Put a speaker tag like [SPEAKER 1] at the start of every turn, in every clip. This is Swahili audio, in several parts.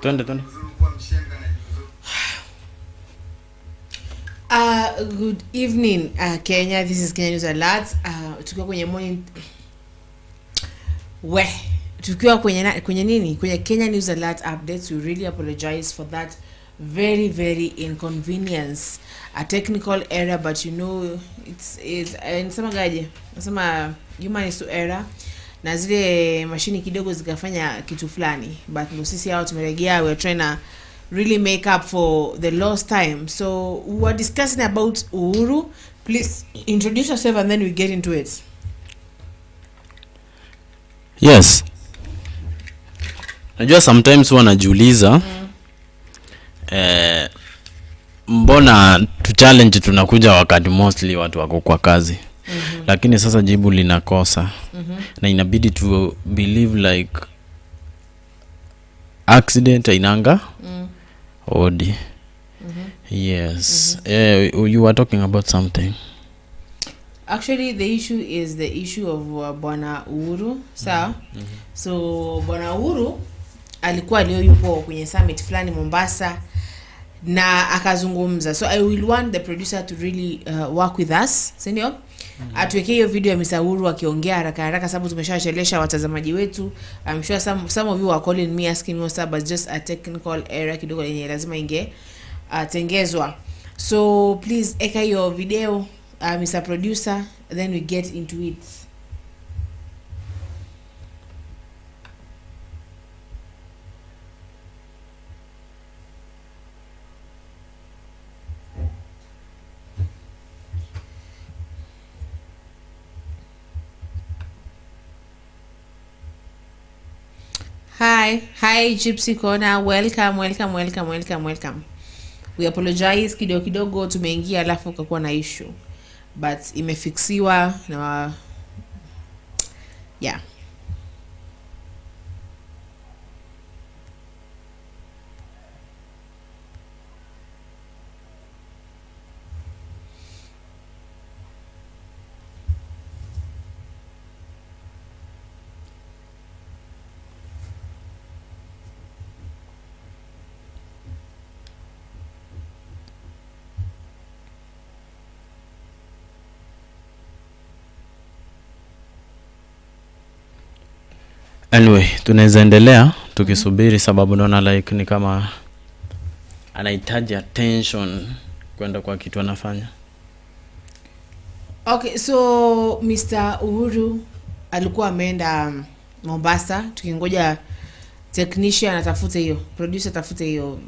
[SPEAKER 1] Twende.
[SPEAKER 2] Good evening, Kenya. This is Kenya News Alert. Tukiwa kwenye morning tukiwa kwenye nini? Kwenye Kenya News Alert updates. We really apologize for that very inconvenience, a technical error, but you know it's nisema gaje? Nasema human is to error. Na zile mashini kidogo zikafanya kitu fulani, but no sisi hao tumeregea. We are trying to really make up for the lost time. So we are discussing about Uhuru. Please introduce yourself and then we get into it.
[SPEAKER 1] Yes. Najua sometimes wanajiuliza mbona tu challenge tunakuja wakati mostly watu wako kwa kazi. Lakini sasa jibu linakosa. Na inabidi to believe like accident inanga odi. Yes. You were talking about something.
[SPEAKER 2] Actually, the issue is the issue of Bwana Uhuru. So Bwana Uhuru alikuwa leo yupo kwenye summit fulani Mombasa na akazungumza. So I will want the producer to really work with us, senior. Atuwekee hiyo video ya Mr. Uhuru akiongea haraka sababu tumeshachelesha watazamaji wetu. I'm sure some of you are calling me asking me what's up, but just a technical error kidogo yenye lazima inge tengezwa. So please eka hiyo video, Mr. Producer, then we get into it. Hi Gypsy Corner, welcome. We apologize kidogo tumeingia alafu kakuwa na issue, but imefixiwa na yeah.
[SPEAKER 1] Anyway, tunaweza endelea tukisubiri sababu naona like ni kama anahitaji attention kwenda kwa kitu anafanya.
[SPEAKER 2] Okay, so Mr. Uhuru alikuwa ameenda Mombasa, tukingoja technician atafute hiyo, producer atafute hiyo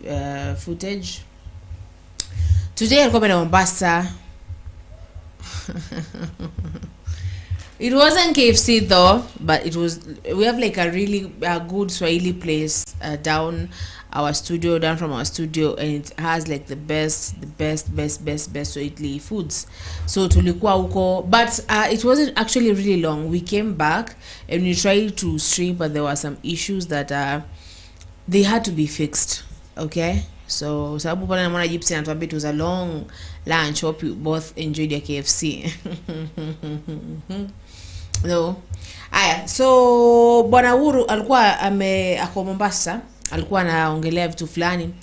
[SPEAKER 2] footage. Today alikuwa ameenda Mombasa. It wasn't KFC though, but it was, we have like a really good Swahili place down from our studio, and it has like the best Swahili foods. So tulikuwa huko, but it wasn't actually really long. We came back and we tried to stream, but there were some issues that they had to be fixed. Okay, so sababu pale naona Gypsy anatuambia it was a long lunch. Hope you both enjoyed your KFC. No. Aya, so Bwana Uhuru alikuwa ako Mombasa, alikuwa anaongelea vitu fulani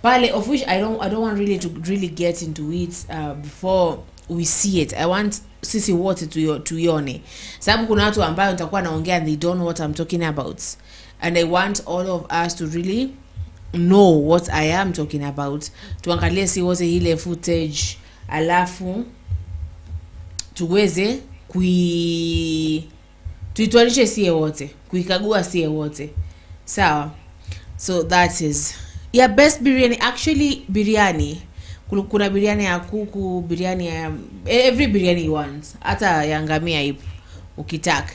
[SPEAKER 2] pale, of which I don't want really to get into it before we see it. I want sisi wote tuione, sababu kuna watu ambao nitakuwa naongea and they don't know what I'm talking about, and I want all of us to really know what I am talking about. Tuangalie si wote ile footage, alafu tuweze tuituanishe sie wote, kuikagua sie wote. Sawa. So that is best biryani. Actually biryani, kuna biryani ya kuku, biryani ya every biryani you want, hata ya ngamia ipo ukitaka.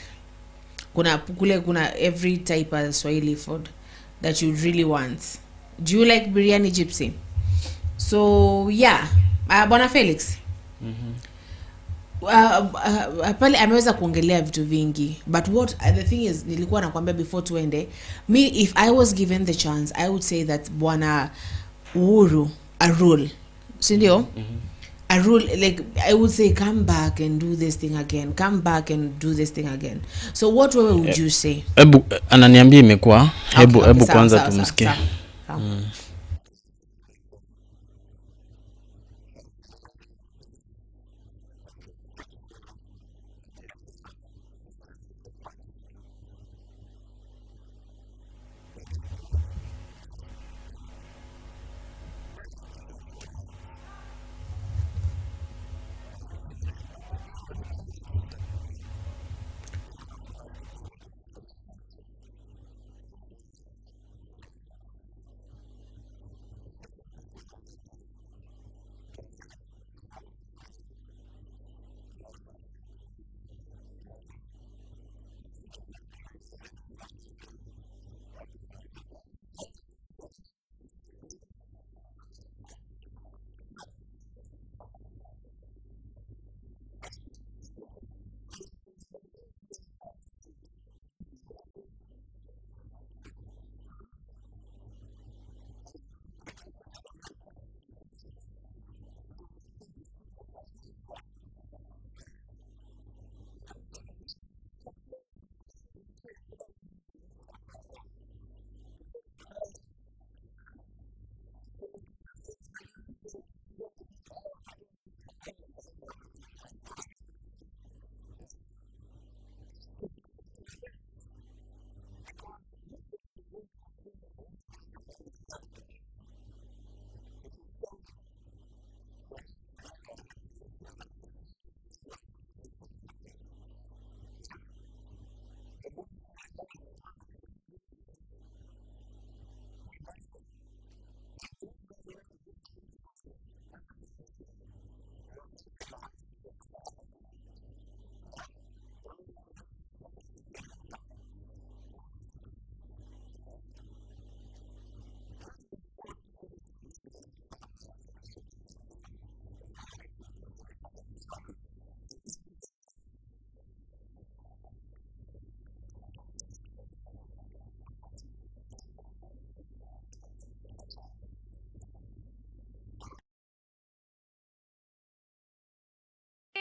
[SPEAKER 2] Kuna every type of Swahili food that you really want. Do you like biryani, Gypsy? So yeah, Bwana Felix. Pale ameweza kuongelea vitu vingi, but what the thing is, nilikuwa nakwambia before tuende, me if I was given the chance I would say that Bwana Uhuru a rule, si ndio? a rule, like I would say, come back and do this thing again, come back and do this thing again. So what would you say?
[SPEAKER 1] Hebu ananiambia imekuwa, hebu
[SPEAKER 2] Okay, sawa,
[SPEAKER 1] kwanza
[SPEAKER 2] sawa,
[SPEAKER 1] tumsikie.
[SPEAKER 2] sawa, sawa.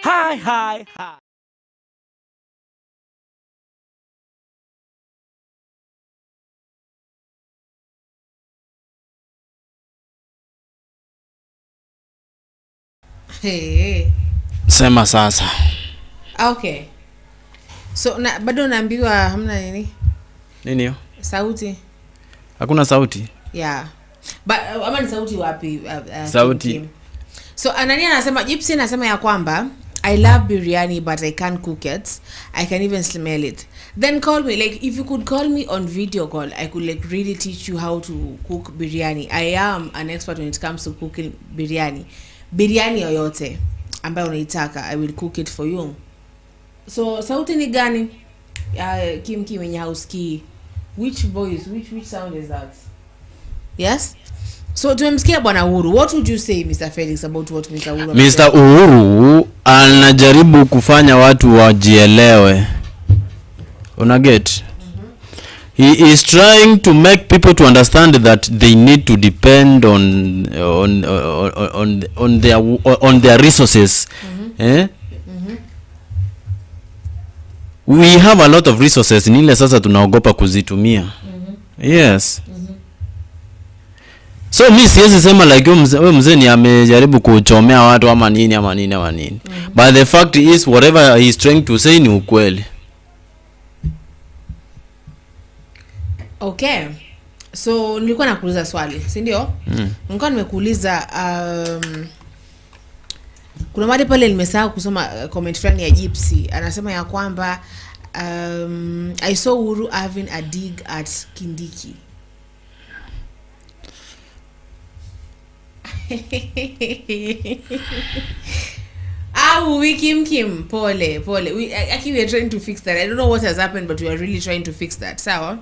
[SPEAKER 3] Hi.
[SPEAKER 2] Hey.
[SPEAKER 1] Sema sasa.
[SPEAKER 2] Okay. So bado naambiwa hamna nini?
[SPEAKER 1] Nini hiyo?
[SPEAKER 2] Sauti.
[SPEAKER 1] Hakuna sauti?
[SPEAKER 2] Yeah. But ama ni sauti wapi?
[SPEAKER 1] Sauti.
[SPEAKER 2] Kim. So Anania anasema, Gypsy anasema ya kwamba I love biryani but I can't cook it. I can even smell it. Then call me, like if you could call me on video call, I could like really teach you how to cook biryani. I am an expert when it comes to cooking biryani. Biryani yoyote ambayo unaitaka, I will cook it for you. So sauti ni gani? Kim wenye hausikii. Which voice, which sound is that? Yes? So tumemsikia Bwana Uhuru. What would you say, Mr. Felix, about what Mr. Uhuru?
[SPEAKER 1] Mr. Uhuru anajaribu kufanya watu wajielewe. Unaget? He is trying to make people to understand that they need to depend on their resources. We have a lot of resources, ni ile sasa tunaogopa kuzitumia. Yes. So mi siwezi sema like wewe mzee ni amejaribu kuchomea watu ama nini. But the fact is whatever he is trying to say ni ukweli.
[SPEAKER 2] Okay. So nilikuwa nakuuliza swali, si ndio? Nilikuwa nimekuuliza kuna mahali pale nimesahau kusoma comment fulani ya Gypsy. Anasema ya kwamba I saw Uhuru having a dig at Kindiki. Kim, pole. Actually, we are trying to fix that. I don't know what has happened, but we are really trying to fix that. Sawa?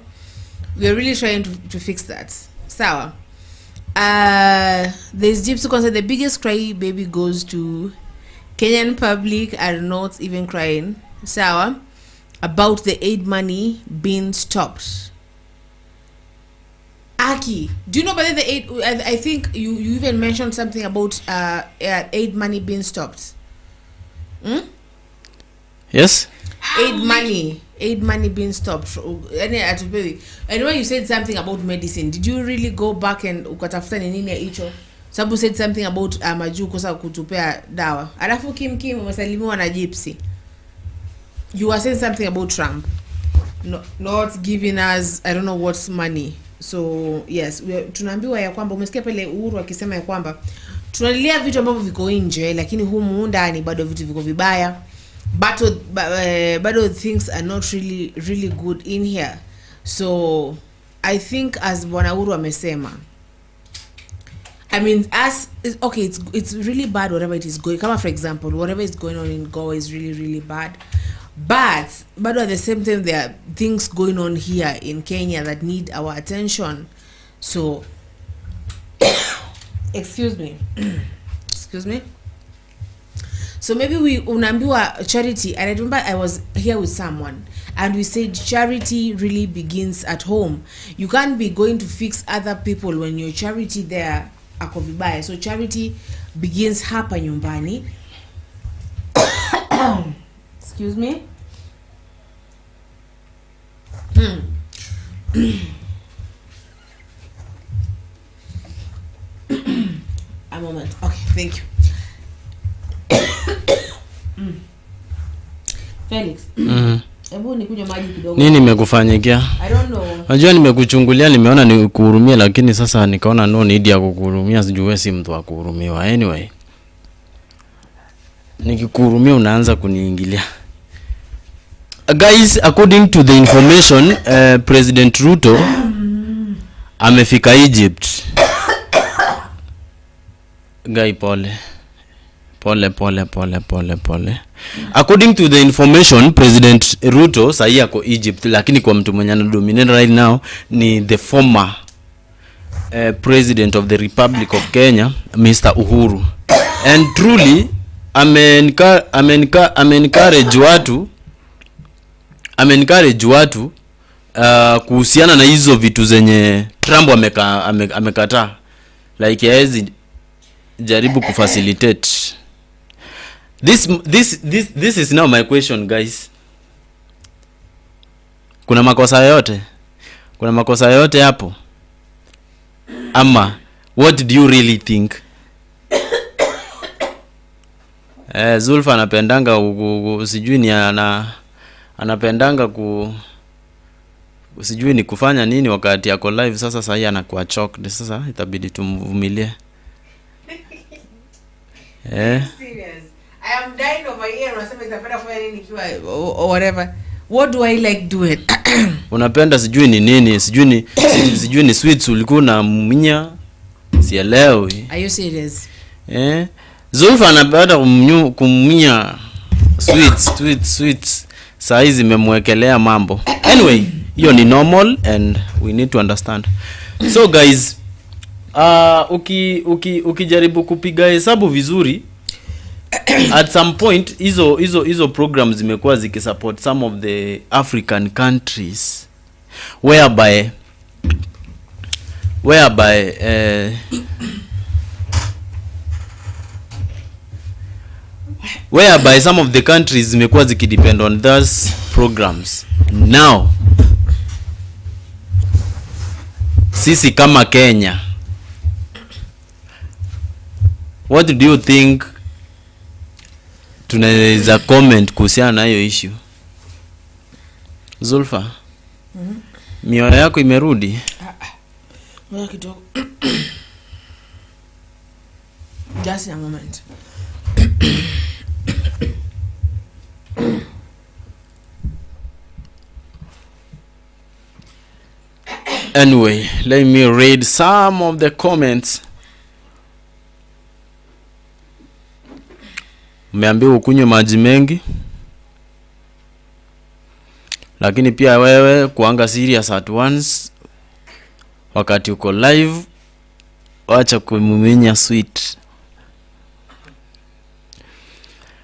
[SPEAKER 2] We are really trying to fix that. Sawa? There's Gypsy concert. The biggest cry baby goes to Kenyan public are not even crying. Sawa? About the aid money being stopped. Aki, do you know about the aid? I think you even mentioned something about aid money being stopped.
[SPEAKER 1] Yes.
[SPEAKER 2] Aid money being stopped. And when you said something about medicine, did you really go back and ukatafuta ni nini hicho? Sababu said something about maju kosa kutupea dawa. Alafu kim umesalimiwa na gypsy. You were saying something about Trump not giving us I don't know what's money. So yes, tunaambiwa ya kwamba umesikia pale Uhuru akisema ya kwamba tunalilia vitu ambavyo viko nje lakini humu ndani bado vitu viko vibaya. But things are not really good in here. So I think as Bwana Uhuru amesema, I mean, it's really bad whatever it is going. Come on, for example, whatever is going on in Goa is really bad. But at the same time, there are things going on here in Kenya that need our attention. So, excuse me. So maybe we unaambiwa charity, and I remember I was here with someone and we said charity really begins at home. You can't be going to fix other people when your charity there ako vibaya. So charity begins hapa nyumbani. Excuse me. A moment. Okay, thank you. Felix. Hebu nikunywe maji kidogo.
[SPEAKER 1] Nini nimekufanyikia?
[SPEAKER 2] I don't know.
[SPEAKER 1] Unajua nimekuchungulia nimeona nikuhurumia lakini sasa nikaona no need ya kukuhurumia, sijui si mtu wa kuhurumiwa. Anyway. Nikikuhurumia unaanza kuniingilia. Guys, according to the information, President Ruto amefika Egypt. Guy pole. According to the information, President Ruto sahi ako Egypt, lakini kwa mtu mwenye anadominate right now ni the former president of the Republic of Kenya, Mr. Uhuru. And truly amenencourage watu kuhusiana na hizo vitu zenye Trump amekataa, like yaezi jaribu kufacilitate. This is now my question, guys. Kuna makosa yote hapo? Ama what do you really think? Zulfa anapendanga sijui ni anapendanga sijui ni kufanya nini wakati yako live. Sasa hii anakuwa choked. Sasa itabidi tumvumilie.
[SPEAKER 2] Serious. I am dying over here. Unasema itapenda kufanya nini kiwa or whatever. What do I like doing?
[SPEAKER 1] Unapenda sijui ni nini? Sijui ni sweets ulikuwa na mnya. Sielewi.
[SPEAKER 2] Are you serious?
[SPEAKER 1] Zulfa anapenda kumnya sweets. Saa zimemwekelea mambo. Anyway, hiyo ni normal and we need to understand. So guys, ukijaribu kupiga hesabu vizuri, at some point hizo programs zimekuwa zikisupport some of the African countries whereby some of the countries zimekuwa zikidepend on those programs. Now sisi kama Kenya, what do you think? Tunaweza comment kuhusiana na hiyo issue. Zulfa, mioyo yako imerudi?
[SPEAKER 2] Ngoja kidogo. Just a moment.
[SPEAKER 1] Anyway, let me read some of the comments. Umeambiwa ukunywe maji mengi, lakini pia wewe kuanga serious at once wakati uko live, acha kumumunya sweet.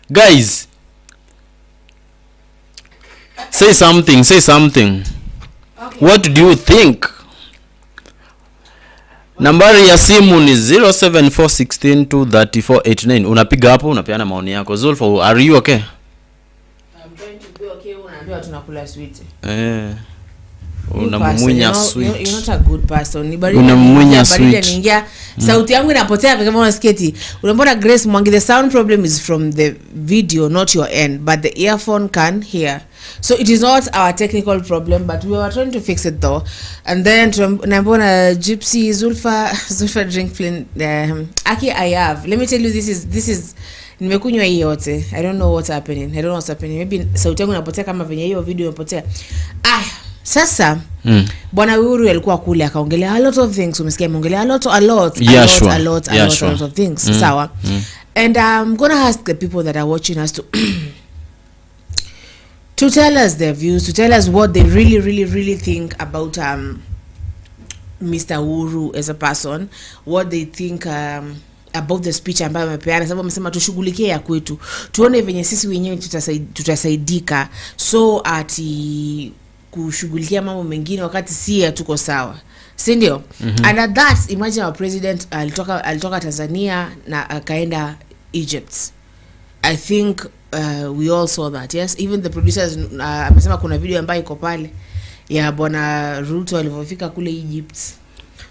[SPEAKER 1] Guys, say something. Okay. What do you think? Nambari ya simu ni 0741623489. Unapiga hapo, unapeana maoni yako. Zulfa, are you okay?
[SPEAKER 2] I'm trying to be okay. Unaambiwa tunakula sweet.
[SPEAKER 1] Unamumunya sweet.
[SPEAKER 2] You're not a good person. Ni baridi.
[SPEAKER 1] Unamumunya sweet.
[SPEAKER 2] Ningia sauti yangu inapotea kama unasiketi. Unapona Grace Mwangi, the sound problem is from the video, not your end, but the earphone can hear. So it is not our technical problem, but we were trying to fix it though. And then Nambona Gypsy Zulfa drink plain Aki I have. Let me tell you, this is nimekunywa hii yote. I don't know what's happening. Maybe sauti yangu inapotea kama venye hiyo video inapotea. Sasa Bwana Uhuru alikuwa kule akaongelea a lot of things. Umesikia ameongelea a lot of things. Sawa. And I'm going to ask the people that are watching us to tell us their views, to tell us what they really think about Mr. Uhuru as a person, what they think about the speech ambayo amepeana, sababu amesema tushughulikie ya kwetu, tuone venye sisi wenyewe tutasaidika, so ati kushughulikia mambo mengine wakati si tuko sawa, si ndio? And at that, imagine our president alitoka Tanzania na akaenda Egypt. I think we all saw that. Yes, even the producers amesema kuna video ambayo iko pale ya Bwana Ruto alipofika kule Egypt.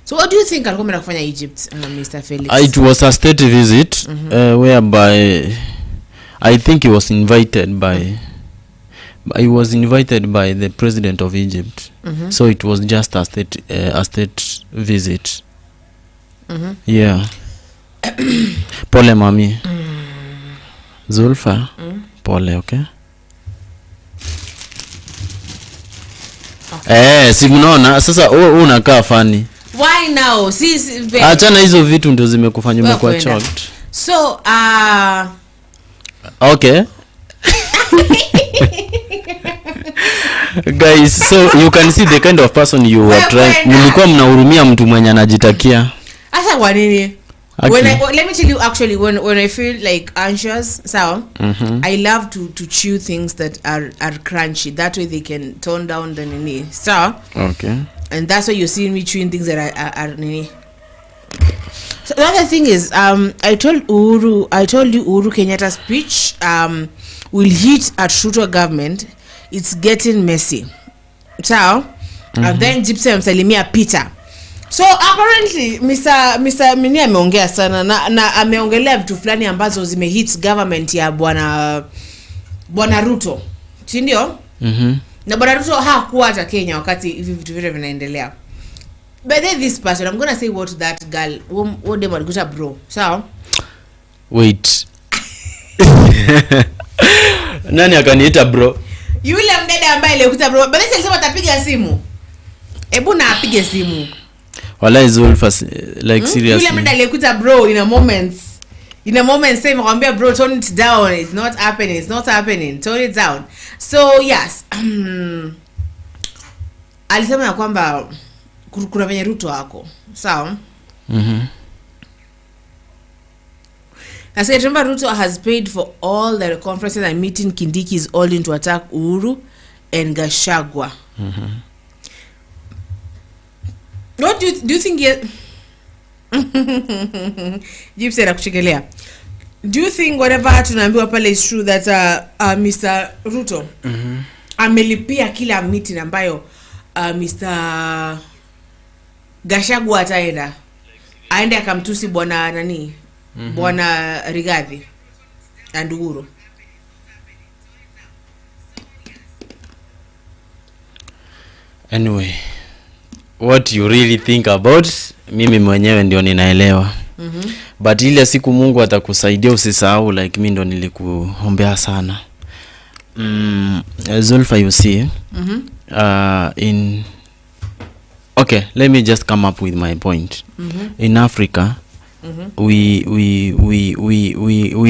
[SPEAKER 2] So what do you think alikuwa anafanya Egypt, Mr. Felix?
[SPEAKER 1] It was a state visit whereby I think he was invited by the president of Egypt. So it was just a state visit. Yeah. Pole mami. Zulfa. Pole, okay? Si mnaona sasa unakaa funny.
[SPEAKER 2] Why now?
[SPEAKER 1] Achana hizo vitu ndio zimekufanya umekuwa choked.
[SPEAKER 2] So
[SPEAKER 1] okay. Guys, so you can see the kind of person you were trying. Mlikuwa mnahurumia mtu mwenye anajitakia.
[SPEAKER 2] Asa kwa nini? Let me tell you, actually, when I feel like anxious, so I love to chew things that are crunchy. That way they can tone down the nini. So
[SPEAKER 1] okay.
[SPEAKER 2] And that's why you see me chewing things that are nini. So the other thing is, I told you Uhuru Kenyatta's speech will hit at Ruto government. It's getting messy. So and then Gypsy amsalimia Peter. So apparently Mr. Mini ameongea sana na ameongelea vitu fulani ambazo zimehit government ya bwana Ruto. Si ndio? Na bwana Ruto hakuwa hata Kenya wakati hivi vitu vile vinaendelea. But then this person, I'm going to say what that girl, what them alikuta bro. So
[SPEAKER 1] wait. Nani akaniita bro?
[SPEAKER 2] Yule mdada ambaye alikuta bro. But then alisema atapiga simu. Hebu na apige simu.
[SPEAKER 1] Wala Zulfa, like seriously.
[SPEAKER 2] Yule mdada alikuta bro in a moment say mwambia bro, tone it down, it's not happening, tone it down. So yes, alisema ya kwamba kuna venye Ruto wako sawa. I said, remember Ruto has paid for all the conferences and meeting Kindiki is all in to attack Uhuru and Gachagua. What do you think Gypsy anakushikilia? Do you think whatever tunaambiwa pale is true that Mr. Ruto amelipia kila meeting ambayo Mr. Gachagua ataenda aende akamtusi bwana nani bwana Rigathi and Uhuru?
[SPEAKER 1] Anyway, what you really think about, mimi mwenyewe ndio ninaelewa. But ile siku Mungu atakusaidia usisahau, like mimi ndo nilikuombea sana. Zulfa, you see, okay, let me just come up with my point. In Africa, we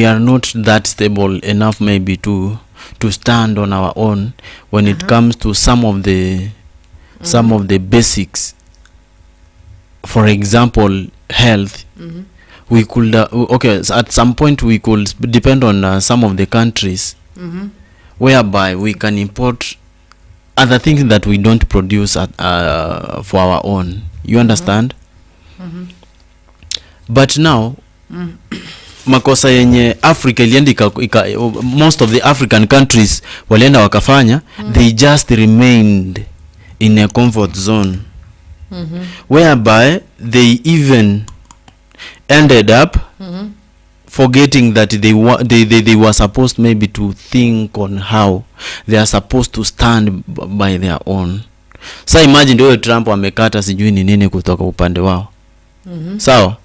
[SPEAKER 1] are not that stable enough maybe to stand on our own when it comes to some of the basics. For example, health. We could okay, so at some point we could depend on some of the countries whereby we can import other things that we don't produce for our own. You understand? But now makosa yenye Africa ilienda most of the African countries walienda wakafanya, they just remained in a comfort zone, whereby they even ended up forgetting that they were supposed maybe to think on how they are supposed to stand by their own. So imagine ndio Trump amekata sijui ni nini kutoka upande wao. Sawa?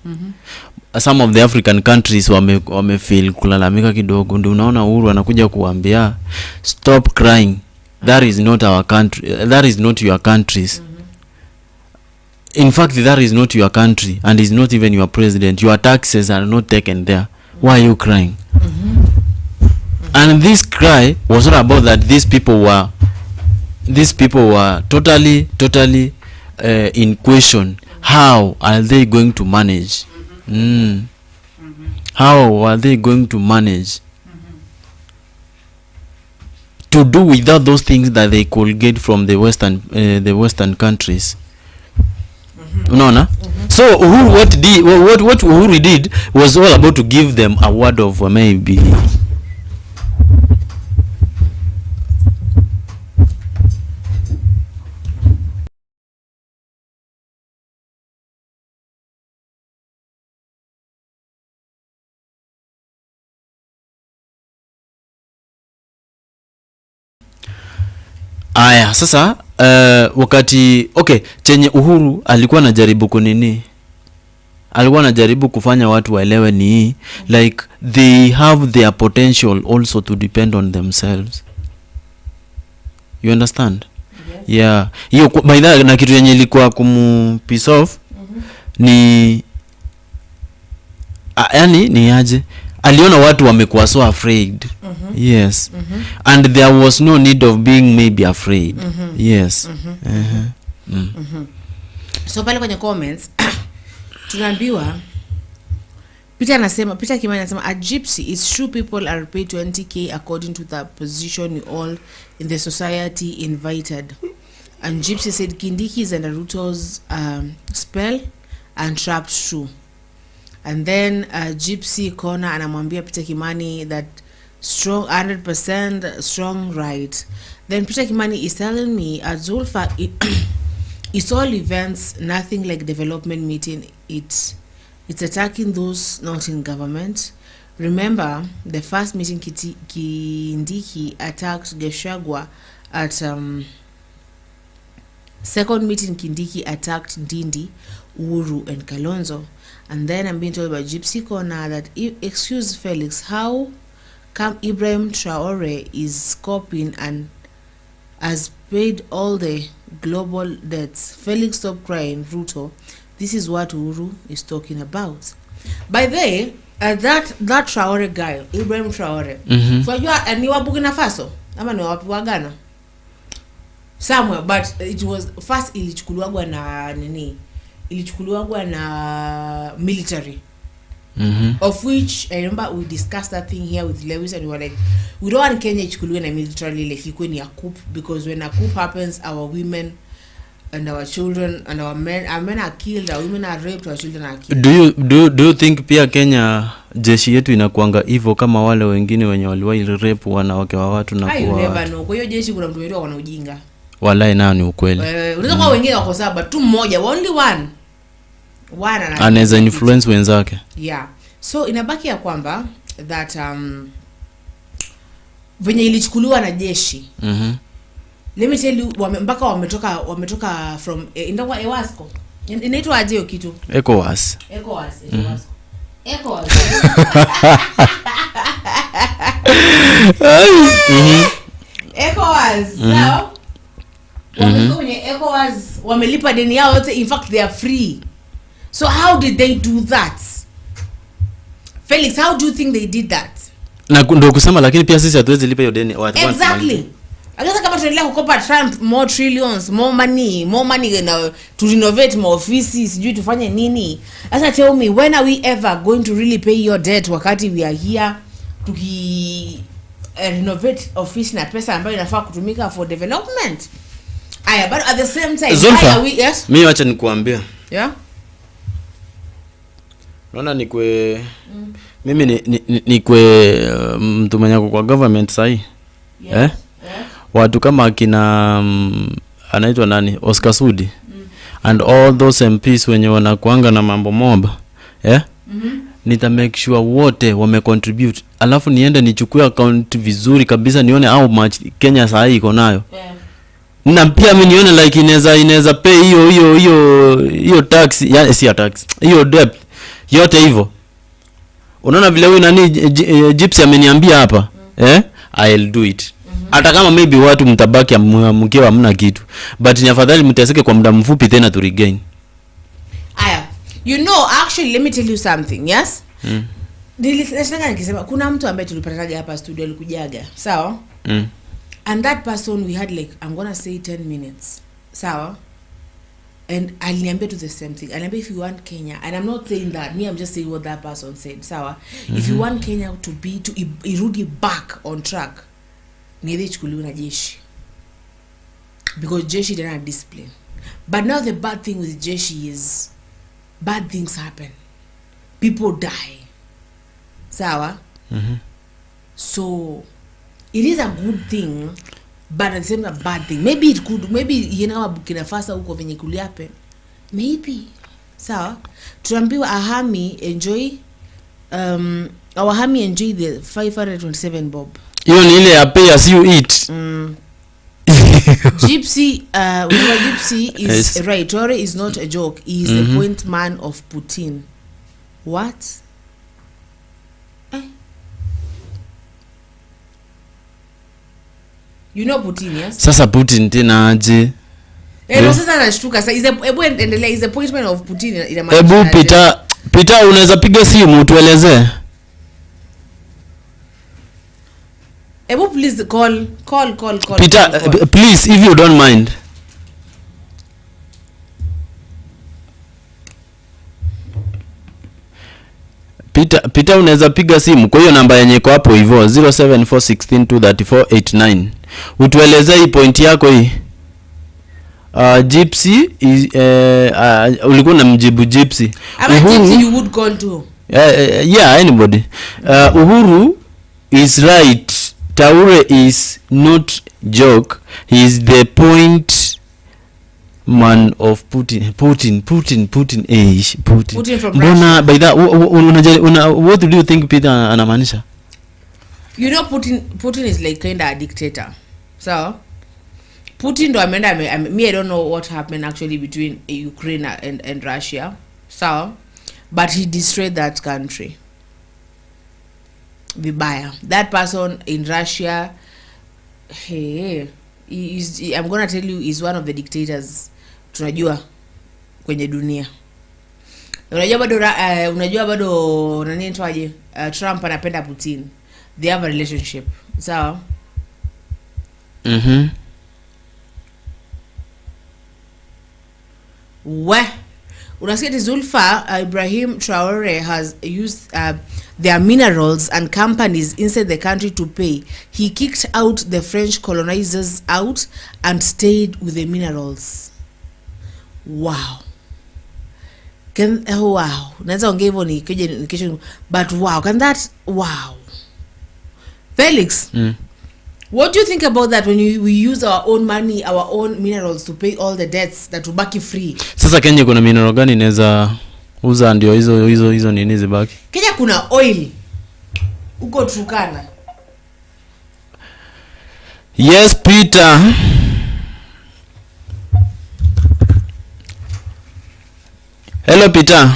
[SPEAKER 1] Some of the African countries wame feel kulalamika kidogo, ndio unaona Uhuru anakuja kuambia stop crying, that is not our country, that is not your countries. In fact, that is not your country and is not even your president. Your taxes are not taken there. Why are you crying? And this cry was not about that these people were totally in question. How are they going to manage? How are they going to manage to do without those things that they could get from the western countries? Unaona? So Uhuru, what Uhuru did was all about to give them a word of maybe aya. Sasa wakati chenye Uhuru alikuwa anajaribu kunini, alikuwa anajaribu kufanya watu waelewe ni like they have their potential also to depend on themselves. You understand? Yeah. Hiyo by the na kitu yenye ilikuwa piece off ni yani ni aje aliona watu wamekuwa so afraid. Yes. And there was no need of being maybe afraid. Yes.
[SPEAKER 2] So pale kwenye comments tunaambiwa Peter Kimani anasema a gypsy, it's true people are paid 20k according to the position you all in the society invited. And Gypsy said Kindiki's and Naruto's spell and trapped true. And then Gypsy Kona anamwambia Peter Kimani that strong 100% strong right. Then Peter Kimani is telling me at Zulfa it's all events, nothing like development meeting. It's attacking those not in government. Remember the first meeting Kindiki attacked Geshagwa at second meeting Kindiki attacked Ndindi, Uhuru and Kalonzo. And then I'm being told by Gypsy Kona that excuse Felix, how come Ibrahim Traore is copying and has paid all the global debts? Felix, stop crying, Ruto. This is what Uhuru is talking about. By the way, that Traore guy, Ibrahim Traore, so you are ni wa Burkina Faso ama ni wa Ghana somewhere, but it was first ilichukuliwa na nini, ilichukuliwa na military. Of which I remember we discussed that thing here with Lewis and we were like, we don't want Kenya ichukuliwe na military like iko ni a coup, because when a coup happens our women and our children and our men are killed, our women are raped, our children are killed. Do you think pia Kenya jeshi yetu inakuanga hivyo kama wale wengine wenye waliwahi rape wanawake wa watu na kuwa? I never know. Kwa hiyo jeshi kuna mtu wetu wana ujinga. Wallahi nao ni ukweli. Unaweza kwa wengine wako saba tu mmoja, only one anaweza influence wenzake. Yeah. So inabaki ya kwamba that venye ilichukuliwa na jeshi. Let me tell you, mpaka wametoka from indawa Ewasco. Inaitwa aje hiyo kitu? ECOWAS. ECOWAS. Now kwenye ECOWAS wamelipa deni yao yote, in fact they are free. So how did they do that? Felix, how do you think they did that? Na ndio kusema, lakini pia sisi hatuwezi lipa hiyo deni. Exactly. Hata kama tunaendelea kukopa Trump more trillions, more money to renovate more offices, sijui tufanye nini. Sasa tell me, when are we ever going to really pay your debt wakati we are here renovate office na pesa ambayo inafaa kutumika for development? Aya, but at the same time,
[SPEAKER 1] Zulfa, why are we, yes? Mimi wacha nikuambia. Yeah? Unaona mimi ni mtu mwenye kwa government sahi.
[SPEAKER 2] Yeah.
[SPEAKER 1] Watu kama akina anaitwa nani? Oscar Sudi. And all those MPs wenye wanakuanga na mambo moba. Nita make sure wote wame contribute. Alafu niende nichukue account vizuri kabisa nione how much Kenya sahi iko nayo. Na pia mimi nione like inaweza pay hiyo tax, yani si tax. Hiyo debt yote hivyo. Unaona vile huyu nani Gypsy ameniambia hapa? I'll do it. Hata kama maybe watu mtabaki mkiwa hamna kitu. But ni afadhali mteseke kwa muda mfupi tena to regain.
[SPEAKER 2] Aya. You know, actually, let me tell you something, yes? Nilisema nikisema kuna mtu ambaye tulipataga hapa studio alikujaga, sawa? And that person we had like, I'm gonna say 10 minutes, sawa? And aliniambia to the same thing. Aliniambia if you want Kenya, and I'm not saying that, I'm just saying what that person said, sawa? If you want Kenya to irudi back on track, niende chukuliwe na jeshi. Because jeshi didn't have discipline. But now the bad thing with jeshi is bad things happen. People die. Sawa? So it is a good thing, but at the same time a bad thing. Maybe it could, maybe Burkina Faso huko venye kuliape. Maybe. Sawa? Tuambiwa ahami enjoy our ahami enjoy the 527 bob.
[SPEAKER 1] Hiyo ni ile ya pay as you eat.
[SPEAKER 2] Gypsy Gypsy is right. Tore is not a joke. He is the point man of Putin. What? You know Putin, yes?
[SPEAKER 1] Sasa Putin tena aje?
[SPEAKER 2] No, sasa nashtuka. Sasa ebu endelea, is the point man of Putin ina maana.
[SPEAKER 1] Ebu Peter unaweza piga simu tuelezee.
[SPEAKER 2] Ebu please call.
[SPEAKER 1] Peter, please, if you don't mind. Peter unaweza piga simu kwa hiyo namba yenye iko hapo hivyo 0741623489. Utuelezee hii point yako hii. Gypsy ulikuwa unamjibu Gypsy.
[SPEAKER 2] Gypsy you would call to.
[SPEAKER 1] Yeah, anybody. Uhuru is right. Taure is not joke. He is the point man of Putin. Putin
[SPEAKER 2] from
[SPEAKER 1] Russia. By that what do you think Peter anamaanisha?
[SPEAKER 2] You know Putin is like kind of a dictator. So Putin do I don't know what happened actually between Ukraine and Russia. So but he destroyed that country. Vibaya. That person in Russia, I'm gonna tell you, is one of the dictators tunajua kwenye dunia. Unajua bado nani ntwaje? Trump anapenda Putin. They have a relationship. Sawa? Unasikia Zulfa Ibrahim Traore has used their minerals and companies inside the country to pay. He kicked out the French colonizers out and stayed with the minerals. Wow. Wow. Naweza ongea hivyo ni kesho, but wow, can that Felix? What do you think about that when we use our own money, our own minerals to pay all the debts that ubaki free?
[SPEAKER 1] Sasa Kenya kuna mineral gani inaweza uza ndio hizo nini zibaki?
[SPEAKER 2] Kenya kuna oil. Uko Turkana.
[SPEAKER 1] Yes, Peter. Hello, Peter.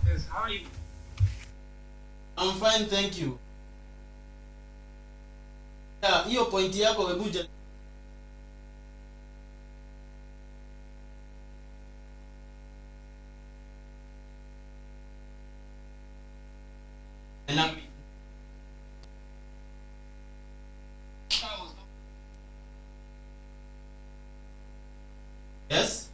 [SPEAKER 4] Yes, how are you?
[SPEAKER 1] I'm fine, thank you. Hiyo point yako webuja. Yes?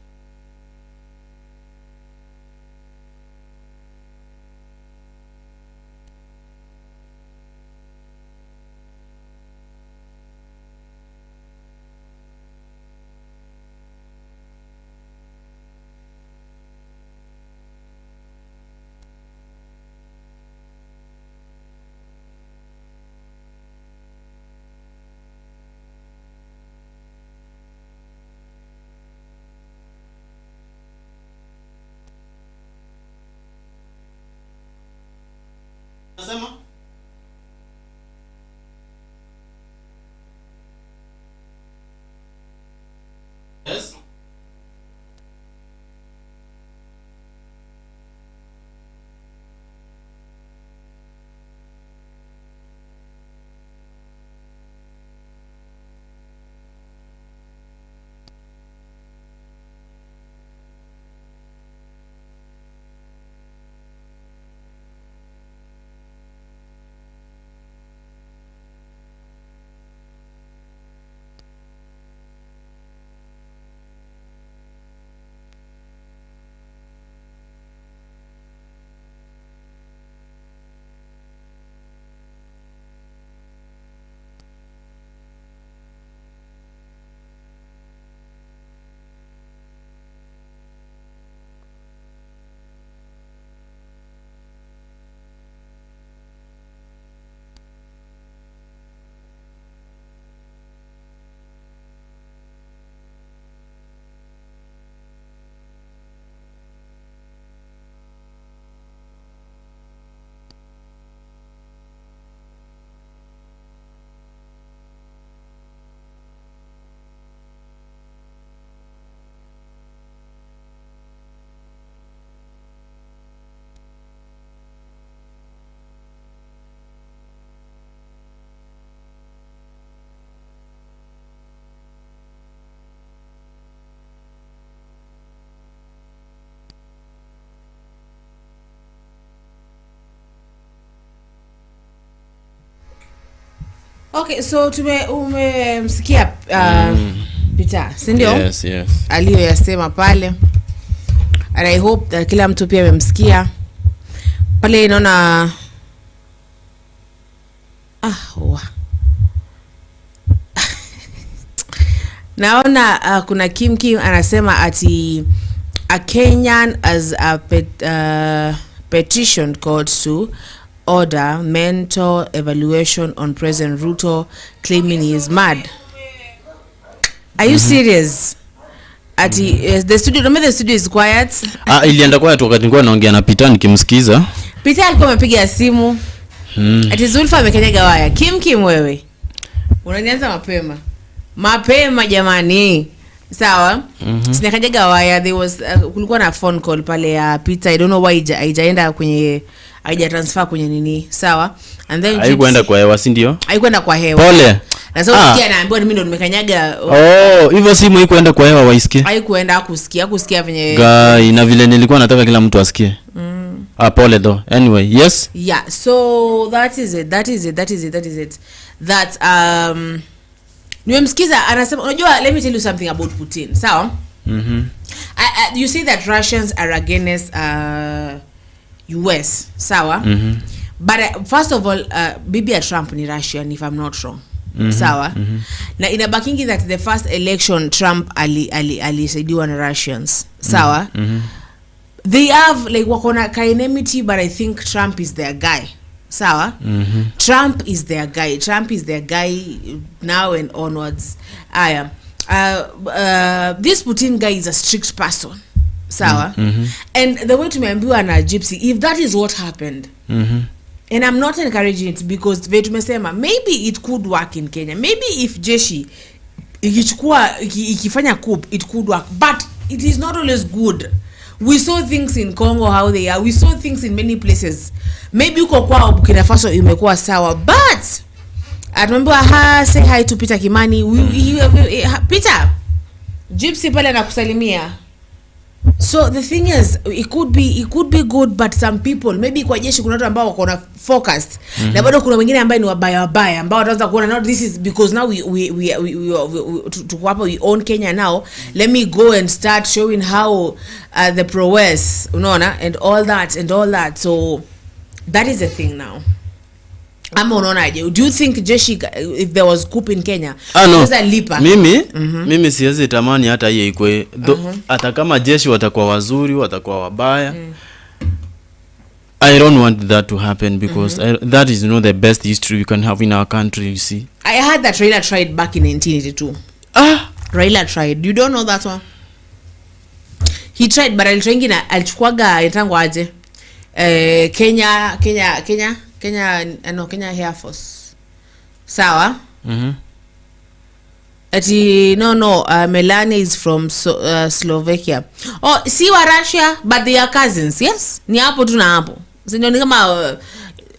[SPEAKER 1] Unasema? Yes.
[SPEAKER 2] Okay, so umemsikia Peter, si ndio?
[SPEAKER 1] Yes, yes.
[SPEAKER 2] Aliyoyasema pale. And I hope that kila mtu pia amemsikia. Pale inaona naona kuna Kim anasema ati a Kenyan as a petition court to order mental evaluation on President Ruto, claiming he is mad. Are you serious? Ati the studio is quiet.
[SPEAKER 1] Ilienda quiet wakati nilikuwa naongea na Peter nikimsikiza.
[SPEAKER 2] Peter alikuwa amepiga simu. Ati Zulfa amekanyaga waya. Kim wewe. Unanianza mapema jamani. Sawa? Sinakanyaga waya. There was kulikuwa na phone call pale ya Peter. I don't know why haijaenda kwenye haija transfer kwenye nini. Sawa? And then
[SPEAKER 1] haikuenda kwa hewa, si ndio?
[SPEAKER 2] Haikuenda kwa hewa.
[SPEAKER 1] Pole.
[SPEAKER 2] Na sasa usikia naambiwa mimi ndo nimekanyaga.
[SPEAKER 1] Hivyo simu haikuenda kwa hewa waisikie.
[SPEAKER 2] Haikuenda kusikia venye
[SPEAKER 1] Guy, na vile nilikuwa nataka kila mtu asikie. Pole though. Anyway, yes.
[SPEAKER 2] Yeah, so that is it. That nimemsikiza anasema, unajua, let me tell you something about Putin. Sawa? You see that Russians are against US. Sawa? But first of all, bibi Trump ni Russian, if I'm not wrong. Sawa? Na inabakingi that the first election Trump alisaidiwa na Russians. Sawa? They have like wakona enmity, but I think Trump is their guy. Sawa? Trump is their guy now and onwards. This Putin guy is a strict person. Sawa? And the way tumeambiwa na Gypsy, if that is what happened, and I'm not encouraging it, because tumesema maybe it could work in Kenya. Maybe if jeshi ikifanya coup, it could work, but it is not always good. We saw things in Congo how they are. We saw things in many places. Maybe uko kwa Burkina Faso imekuwa sawa, but remember, say hi to Peter Kimani. Peter Gypsy pale nakusalimia. So the thing is, it could be good, but some people maybe kwa jeshi kuna watu ambao wako na focused, na bado kuna wengine ambao ni wabaya ambao wataanza kuona now this is because now we we own Kenya now, let me go and start showing how the prowess, unaona, and all that. So that is the thing now. Ama unaonaje? Do you think jeshi, if there was coup in Kenya,
[SPEAKER 1] no. Lipa? Mimi siwezi tamani hata hiyo ikwe. Hata kama jeshi watakuwa wazuri, watakuwa wabaya. I don't want that to happen, because that is the best history we can have in our country, you see.
[SPEAKER 2] I heard that Raila tried back in 1982. Raila tried. You don't know that one? He tried, but alichukuaga itango aje. Kenya Kenya Air Force. Sawa? Melania is from Slovakia. Oh, si wa Russia, but they are cousins, yes? Ni hapo tu na hapo. Ndio ni kama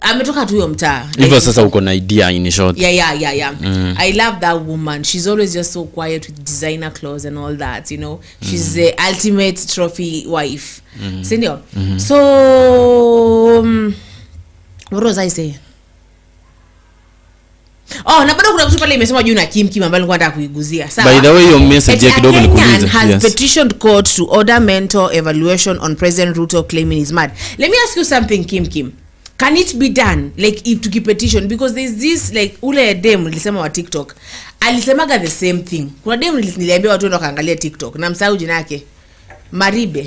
[SPEAKER 2] ametoka tu hiyo mtaa.
[SPEAKER 1] Hivyo sasa uko na idea in short.
[SPEAKER 2] Yeah. I love that woman. She's always just so quiet with designer clothes and all that, you know. She's the ultimate trophy wife. Senior. So what was I saying? Oh, na bado kuna kitu pale imesema juu na Kim ambaye alikuwa anataka kuiguzia. Sawa.
[SPEAKER 1] By the way, your message ya kidogo nikuulize.
[SPEAKER 2] Has petitioned court to order mental evaluation on President Ruto claiming he's mad. Let me ask you something, Kim. Can it be done like if to petition, because there's this like ule dem nilisema wa TikTok alisemaga the same thing. Kuna dem niliambia watu ndio kaangalia TikTok na msahau jina yake. Maribel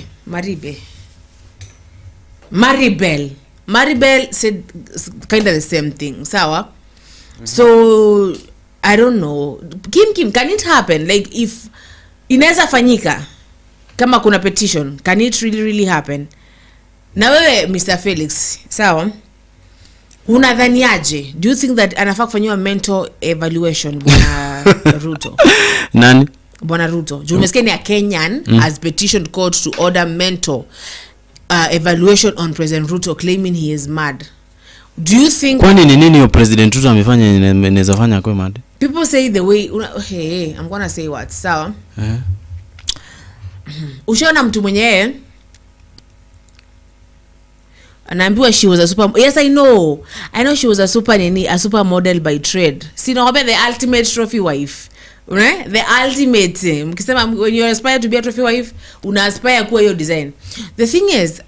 [SPEAKER 2] said kind of the same thing. Sawa? So I don't know. Kim, can it happen? Like if inaweza fanyika kama kuna petition, can it really happen? Na wewe Mr. Felix, sawa? Unadhaniaje? Do you think that anafaa kufanywa mental evaluation bwana Ruto?
[SPEAKER 1] Nani?
[SPEAKER 2] Bwana Ruto. Umesikia ni a Kenyan has petitioned court to order mental evaluation on President Ruto claiming he is mad. Do you think
[SPEAKER 1] kwani ni nini yo President Ruto amefanya inaweza fanya kwa mad?
[SPEAKER 2] People say the way hey, I'm going to say what? Sawa? Ushaona mtu mwenyewe anaambiwa she was a super, yes I know she was a supermodel by trade. See, no, the ultimate trophy wife, right? The ultimate, mkisema when you aspire to be a trophy wife, una aspire kuwa your design. The thing is,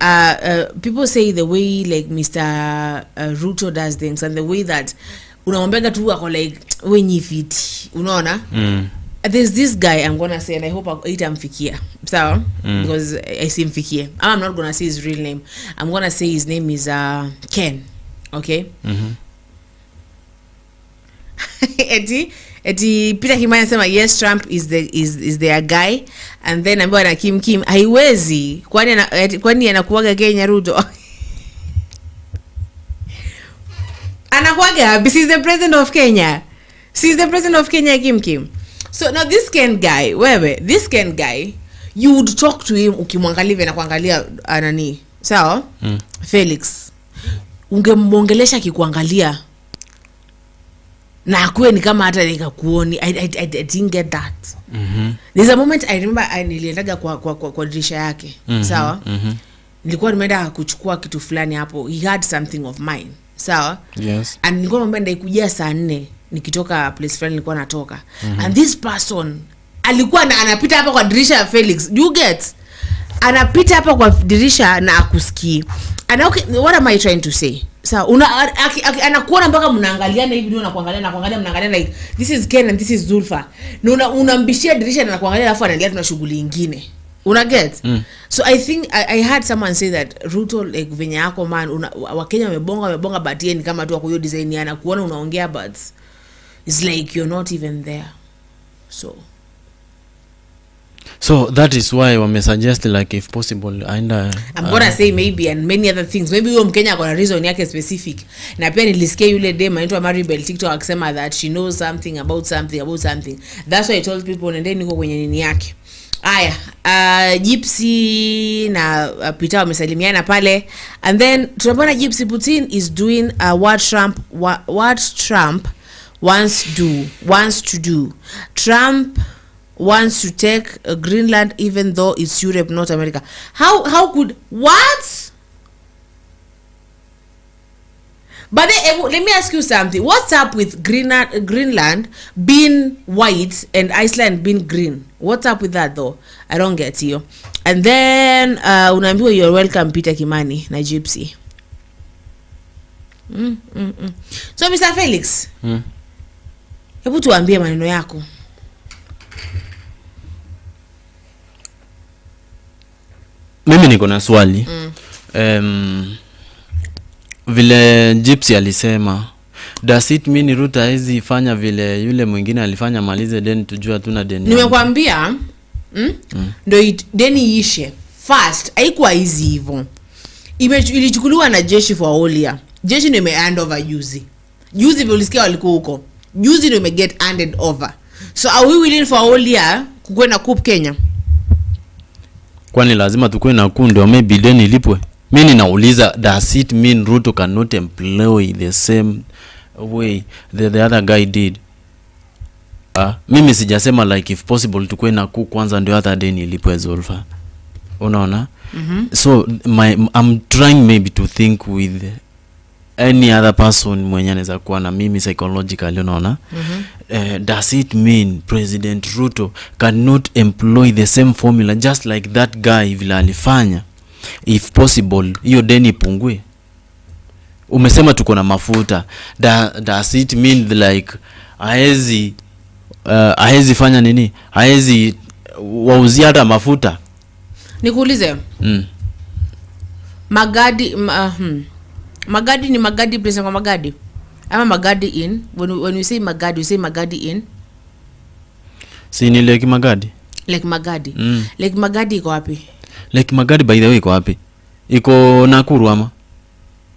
[SPEAKER 2] people say the way like Mr. Ruto does things and the way that unamwambia tu ako like wenye fiti, unaona? There's this guy I'm gonna say, and I hope itamfikia. So because I see mfikie. I'm not gonna say his real name. I'm gonna say his name is Ken. Okay? Eti Peter Kimani sema yes, Trump is their guy, and then ambaye na Kim haiwezi kwani anakuaga Kenya Ruto. Anakuaga because he's the president of Kenya. She's the president of Kenya, Kim. So now this Ken guy, you would talk to him ukimwangalia na kuangalia anani. Sawa? Felix. Ungemwongelesha kikuangalia. Na akue ni kama hata nikakuoni. I didn't get that. There's a moment I remember niliendaga kwa dirisha yake. Sawa? Nilikuwa nimeenda kuchukua kitu fulani hapo. He had something of mine. Sawa?
[SPEAKER 1] Yes.
[SPEAKER 2] And nilikuwa nimeenda ikujia saa 4 nikitoka place fulani nilikuwa natoka. And this person alikuwa anapita hapa kwa dirisha ya Felix. You get? Anapita hapa kwa dirisha na akusikii. And okay, what am I trying to say? So anakuona mpaka mnaangaliana hivi, ndio nakuangalia mnaangaliana like this is Ken and this is Zulfa. Na unambishia dirisha na kuangalia alafu anaendelea tuna shughuli nyingine. Una get? So I think I had someone say that Ruto like venye yako man Wakenya wamebonga but yeye ni kama tu kwa hiyo design yana kuona unaongea but it's like you're not even there.
[SPEAKER 1] So that is why we suggest like if possible and
[SPEAKER 2] I'm gonna say maybe and many other things. Maybe huyo Mkenya akona reason yake specific. Na pia nilisikia yule dem anaitwa Maribel TikTok akisema that she knows something about something. That's why I told people nendeni niko kwenye nini yake. Aya, Gypsy na Peter wamesalimiana pale, and then tunapona Gypsy Putin is doing what Trump wants to do. Trump wants to take Greenland even though it's Europe, not America. How could what? But then, let me ask you something. What's up with Greenland being white and Iceland being green? What's up with that though? I don't get you. And then unaambiwa you're welcome Peter Kimani na Gypsy. So Mr. Felix, hebu tuambie maneno yako.
[SPEAKER 1] Mimi niko na swali. Vile Gypsy alisema, does it mean Ruto hizi fanya vile yule mwingine alifanya malize deni tujua tuna deni?
[SPEAKER 2] Nimekwambia ndio deni ishe fast. Haikuwa easy hivyo. Ilichukuliwa na jeshi for all year. jeshi ndio hand over juzi vile ulisikia walikuwa huko juzi ndio get handed over. So are we willing for all year kukwenda coup Kenya?
[SPEAKER 1] Kwani lazima tukue na coup ndio maybe deni ilipwe? Mimi ninauliza, does it mean Ruto cannot employ the same way the other guy did? Mimi sijasema like if possible tukue na coup kwanza ndio hata deni ilipwe Zulfa. Unaona? So I'm trying maybe to think with any other person mwenye anaweza kuwa na mimi psychologically, unaona? Does it mean President Ruto cannot employ the same formula just like that guy vile alifanya? If possible hiyo deni pungue. Umesema tuko na mafuta, does it mean like haezi fanya nini? Haezi wauzia hata mafuta?
[SPEAKER 2] Nikuulize. Magadi Magadi ni Magadi place kwa Magadi. Ama Magadi in. When you say Magadi, you say Magadi in.
[SPEAKER 1] Si ni Lake Magadi?
[SPEAKER 2] Lake Magadi. Lake Magadi iko wapi?
[SPEAKER 1] Lake Magadi by the way iko wapi? Iko Nakuru ama?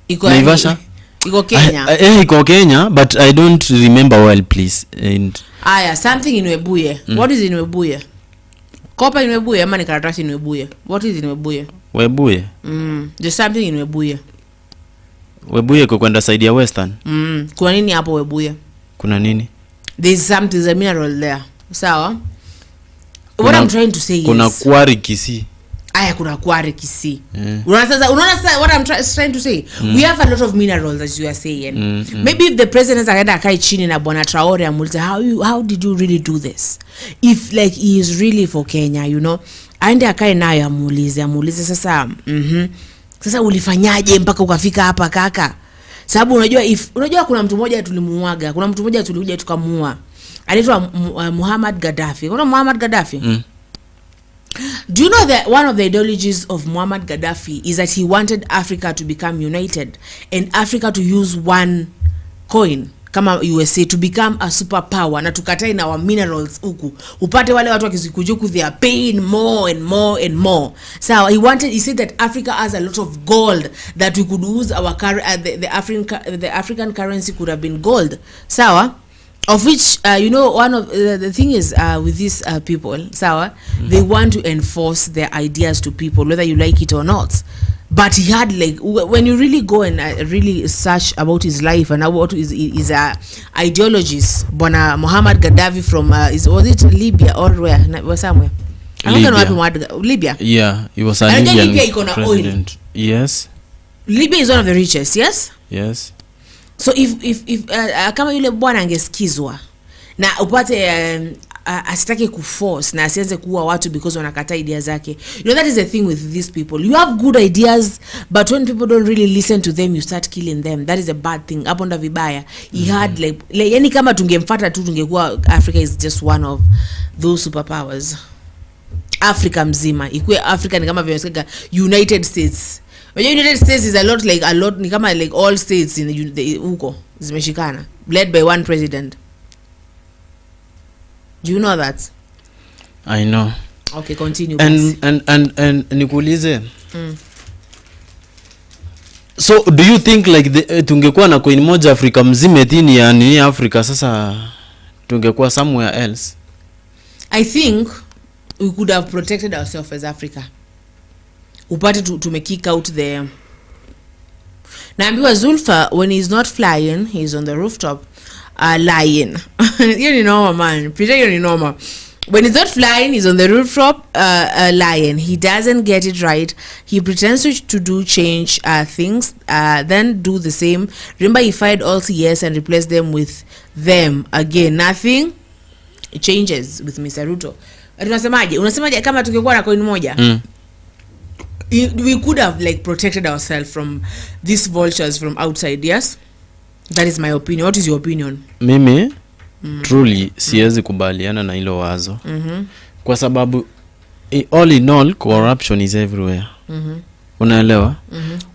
[SPEAKER 2] Iko
[SPEAKER 1] Naivasha?
[SPEAKER 2] Iko Kenya.
[SPEAKER 1] Iko Kenya, but I don't remember well, please. And
[SPEAKER 2] something in Webuye. What is in Webuye? Kopa in Webuye ama ni karatasi in Webuye? What is in Webuye?
[SPEAKER 1] Webuye?
[SPEAKER 2] There's something in Webuye.
[SPEAKER 1] Webuye iko kwenda side ya Western?
[SPEAKER 2] Kuna nini hapo Webuye?
[SPEAKER 1] Kuna nini?
[SPEAKER 2] There's a mineral there. Sawa? What I'm trying to say
[SPEAKER 1] kuna
[SPEAKER 2] is
[SPEAKER 1] Kwari Kisii.
[SPEAKER 2] Kuna Kwari Kisii. Unaona sasa what I'm trying to say? We have a lot of minerals, as you are saying. Maybe if the president akaenda kai chini na Bwana Traore amuulize how did you really do this? If like he is really for Kenya, you know, aende akae nayo amuulize sasa sasa ulifanyaje mpaka ukafika hapa kaka? Sababu unajua kuna mtu mmoja tulimuaga, kuna mtu mmoja tulikuja tukamuua. Anaitwa Muhammad Gaddafi. Kuna Muhammad Gaddafi? Do you know that one of the ideologies of Muhammad Gaddafi is that he wanted Africa to become united and Africa to use one coin kama USA to become a superpower na tukatai na our minerals huku upate wale watu wakikujuku they are paying more and more and more. So he said that Africa has a lot of gold that we could use our the African currency could have been gold. Sawa? Of which you know, one of the thing is with these people, sawa, they want to enforce their ideas to people whether you like it or not. But he had like, when you really go and really search about his life and about his ideologies, Bwana Muhammad Gaddafi from was it Libya or where? Was somewhere? Libya.
[SPEAKER 1] Yeah, he was a Libyan president.
[SPEAKER 2] Oil.
[SPEAKER 1] Yes.
[SPEAKER 2] Libya is one of the richest, yes?
[SPEAKER 1] Yes.
[SPEAKER 2] So if kama yule bwana angesikizwa na upate asitake kuforce na asianze kuua watu because wanakataa idea zake. You know, that is the thing with these people. You have good ideas, but when people don't really listen to them, you start killing them. That is a bad thing. Hapo ndo vibaya. He had like yani kama tungemfuata tu tungekuwa Africa is just one of those superpowers. Africa mzima. Ikuwe Africa ni kama vile United States. United States is a lot ni kama like all states in the huko zimeshikana led by one president. Do you know that?
[SPEAKER 1] I know.
[SPEAKER 2] Okay, continue.
[SPEAKER 1] And nikuulize. So do you think like tungekuwa na coin moja Afrika mzima tini ya ni Africa sasa tungekuwa somewhere else?
[SPEAKER 2] I think we could have protected ourselves as Africa. Upate tumekick out the naambiwa Zulfa when he's not flying he's on the rooftop lying. You know man, Peter, you know when he's not flying he's on the rooftop lying. He doesn't get it right. He pretends to do change things then do the same. Remember he fired all CS and replaced them with them again. Nothing changes with Mr. Ruto. Unasemaje kama tungekuwa na coin moja? We could have like protected ourselves from these vultures from outside. Yes, that is my opinion. What is your opinion?
[SPEAKER 1] Mimi truly siwezi kubaliana na hilo wazo. Kwa sababu all in all corruption is everywhere. Unaelewa?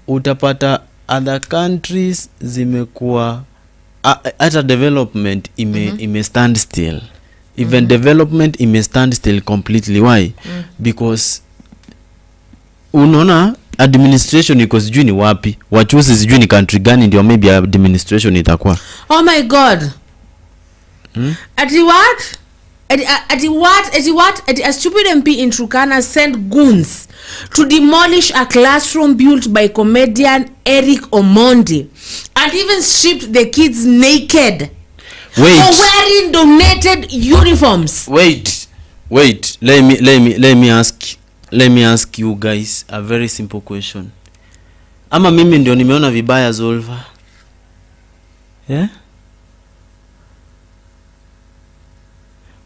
[SPEAKER 1] Utapata other countries zimekuwa at a development ime stand still. Even development ime stand still completely. Why? Because unaona administration iko sijui ni wapi, wachuzi sijui ni country gani ndio maybe administration itakuwa.
[SPEAKER 2] Oh my god. Ati what? Ati a stupid MP in Turkana sent goons to demolish a classroom built by comedian Eric Omondi and even stripped the kids naked.
[SPEAKER 1] Wait.
[SPEAKER 2] For wearing donated uniforms.
[SPEAKER 1] Wait. Let me ask you guys a very simple question. Ama mimi ndio nimeona vibaya Zulfa? Yeah?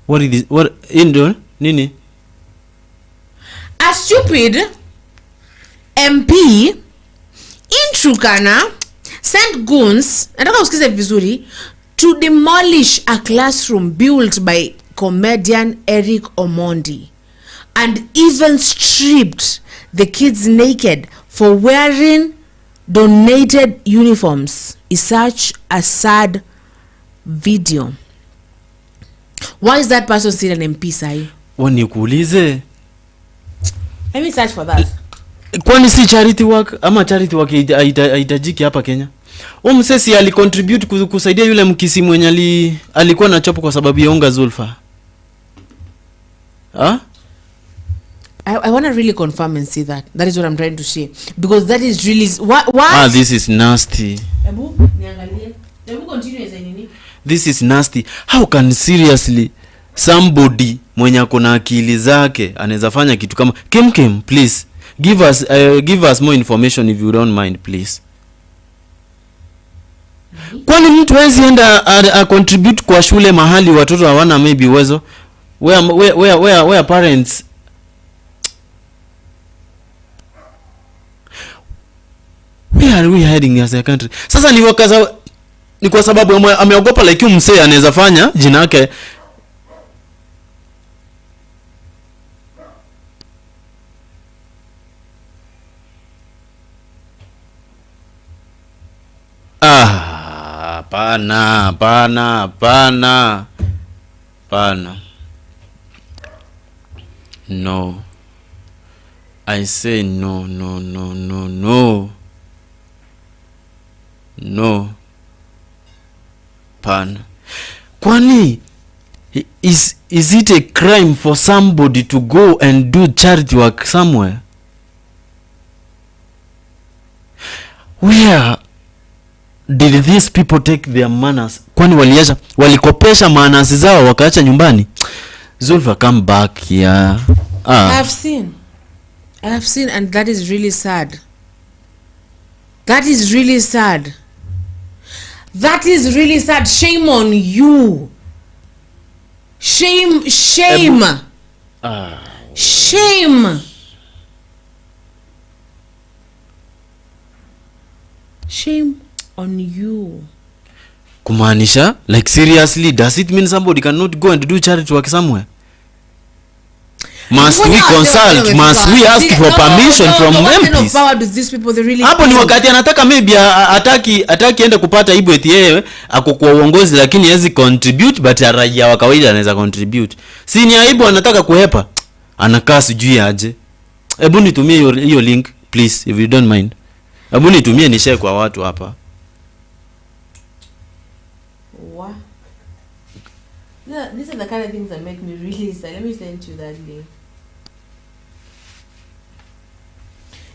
[SPEAKER 1] What is this? What indo nini?
[SPEAKER 2] A stupid MP in Turkana sent goons, nataka usikize vizuri, to demolish a classroom built by comedian Eric Omondi and even stripped the kids naked for wearing donated uniforms. Is such a sad video. Why is that person still an MP, Sai?
[SPEAKER 1] Wanikuulize.
[SPEAKER 2] Let me search for that.
[SPEAKER 1] Kwani si charity work ama charity work haitajiki hapa Kenya? Msesi alicontribute kusaidia yule mkisi mwenye alikuwa na chopo kwa sababu ya unga Zulfa.
[SPEAKER 2] I want to really confirm and see that. That is what I'm trying to say. Because that is really... What?
[SPEAKER 1] This is nasty.
[SPEAKER 2] Ebu, niangalie. Ebu continue as nini?
[SPEAKER 1] This is nasty. How can seriously somebody mwenye akona akili zake anaweza fanya kitu kama Kim, please give us more information if you don't mind, please. Kwani mtu hawezi enda a contribute kwa shule mahali watoto hawana maybe uwezo, where parents where are we heading as a country? Sasa ni kwa sababu ameogopa like msee anaweza fanya jina yake. Pana. No. I say no. No. Pana. Kwani is it a crime for somebody to go and do charity work somewhere? Where did these people take their manners? Kwani walikopesha manners zao wakaacha nyumbani? Zulfa, come back here.
[SPEAKER 2] I have seen and that is really sad. That is really sad. Shame on you. Shame. Shame on you.
[SPEAKER 1] Kumaanisha, like seriously, does it mean somebody cannot go and do charity work somewhere? Must we consult? Must we ask for permission from MPs?
[SPEAKER 2] What kind of power do these people they really?
[SPEAKER 1] Hapo ni wakati anataka maybe ataki enda kupata ibu eti yeye ako kwa uongozi lakini hezi contribute, but raia wa kawaida anaweza contribute. Si ni aibu anataka kuhepa. Anakaa sijui aje. Hebu nitumie hiyo link please if you don't mind. Hebu nitumie ni share kwa watu hapa.
[SPEAKER 2] What? These are the kind of things that make me really sad. Let me send you that link.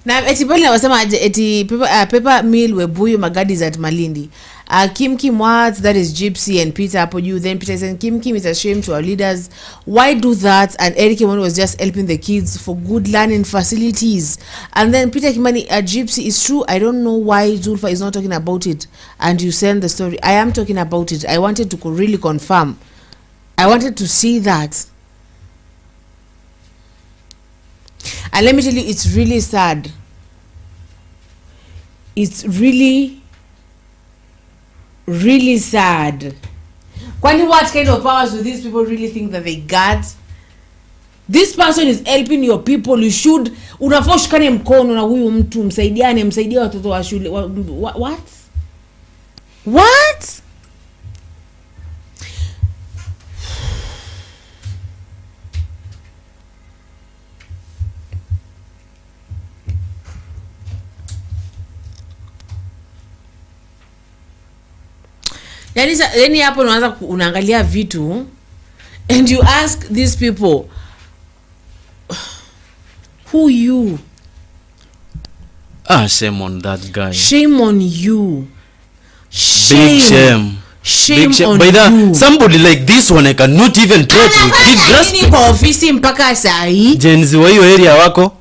[SPEAKER 2] Na eti pale wasema eti paper mill Webuyu Magadi at Malindi. Kim what? That is Gypsy and Peter hapo juu. Then Peter said Kim is a shame to our leaders. Why do that? And Eric Kimani was just helping the kids for good learning facilities. And then Peter Kimani, Gypsy is true. I don't know why Zulfa is not talking about it. And you send the story. I am talking about it. I wanted to really confirm. I wanted to see that. And let me tell you, it's really sad. It's really sad. Kwani, what kind of powers do these people really think that they got? This person is helping your people. You should unafaa ushikane mkono na huyu mtu, msaidie watoto wa shule. What? Yani hapo unaanza unaangalia vitu and you ask these people, who you?
[SPEAKER 1] Shame on that guy.
[SPEAKER 2] Shame on you.
[SPEAKER 1] Big shame.
[SPEAKER 2] Shame
[SPEAKER 1] Big
[SPEAKER 2] on
[SPEAKER 1] by
[SPEAKER 2] you.
[SPEAKER 1] somebody like this one I cannot even try to give respect.
[SPEAKER 2] Kwa ofisi mpaka saa hii.
[SPEAKER 1] Jenzi wa hiyo area wako.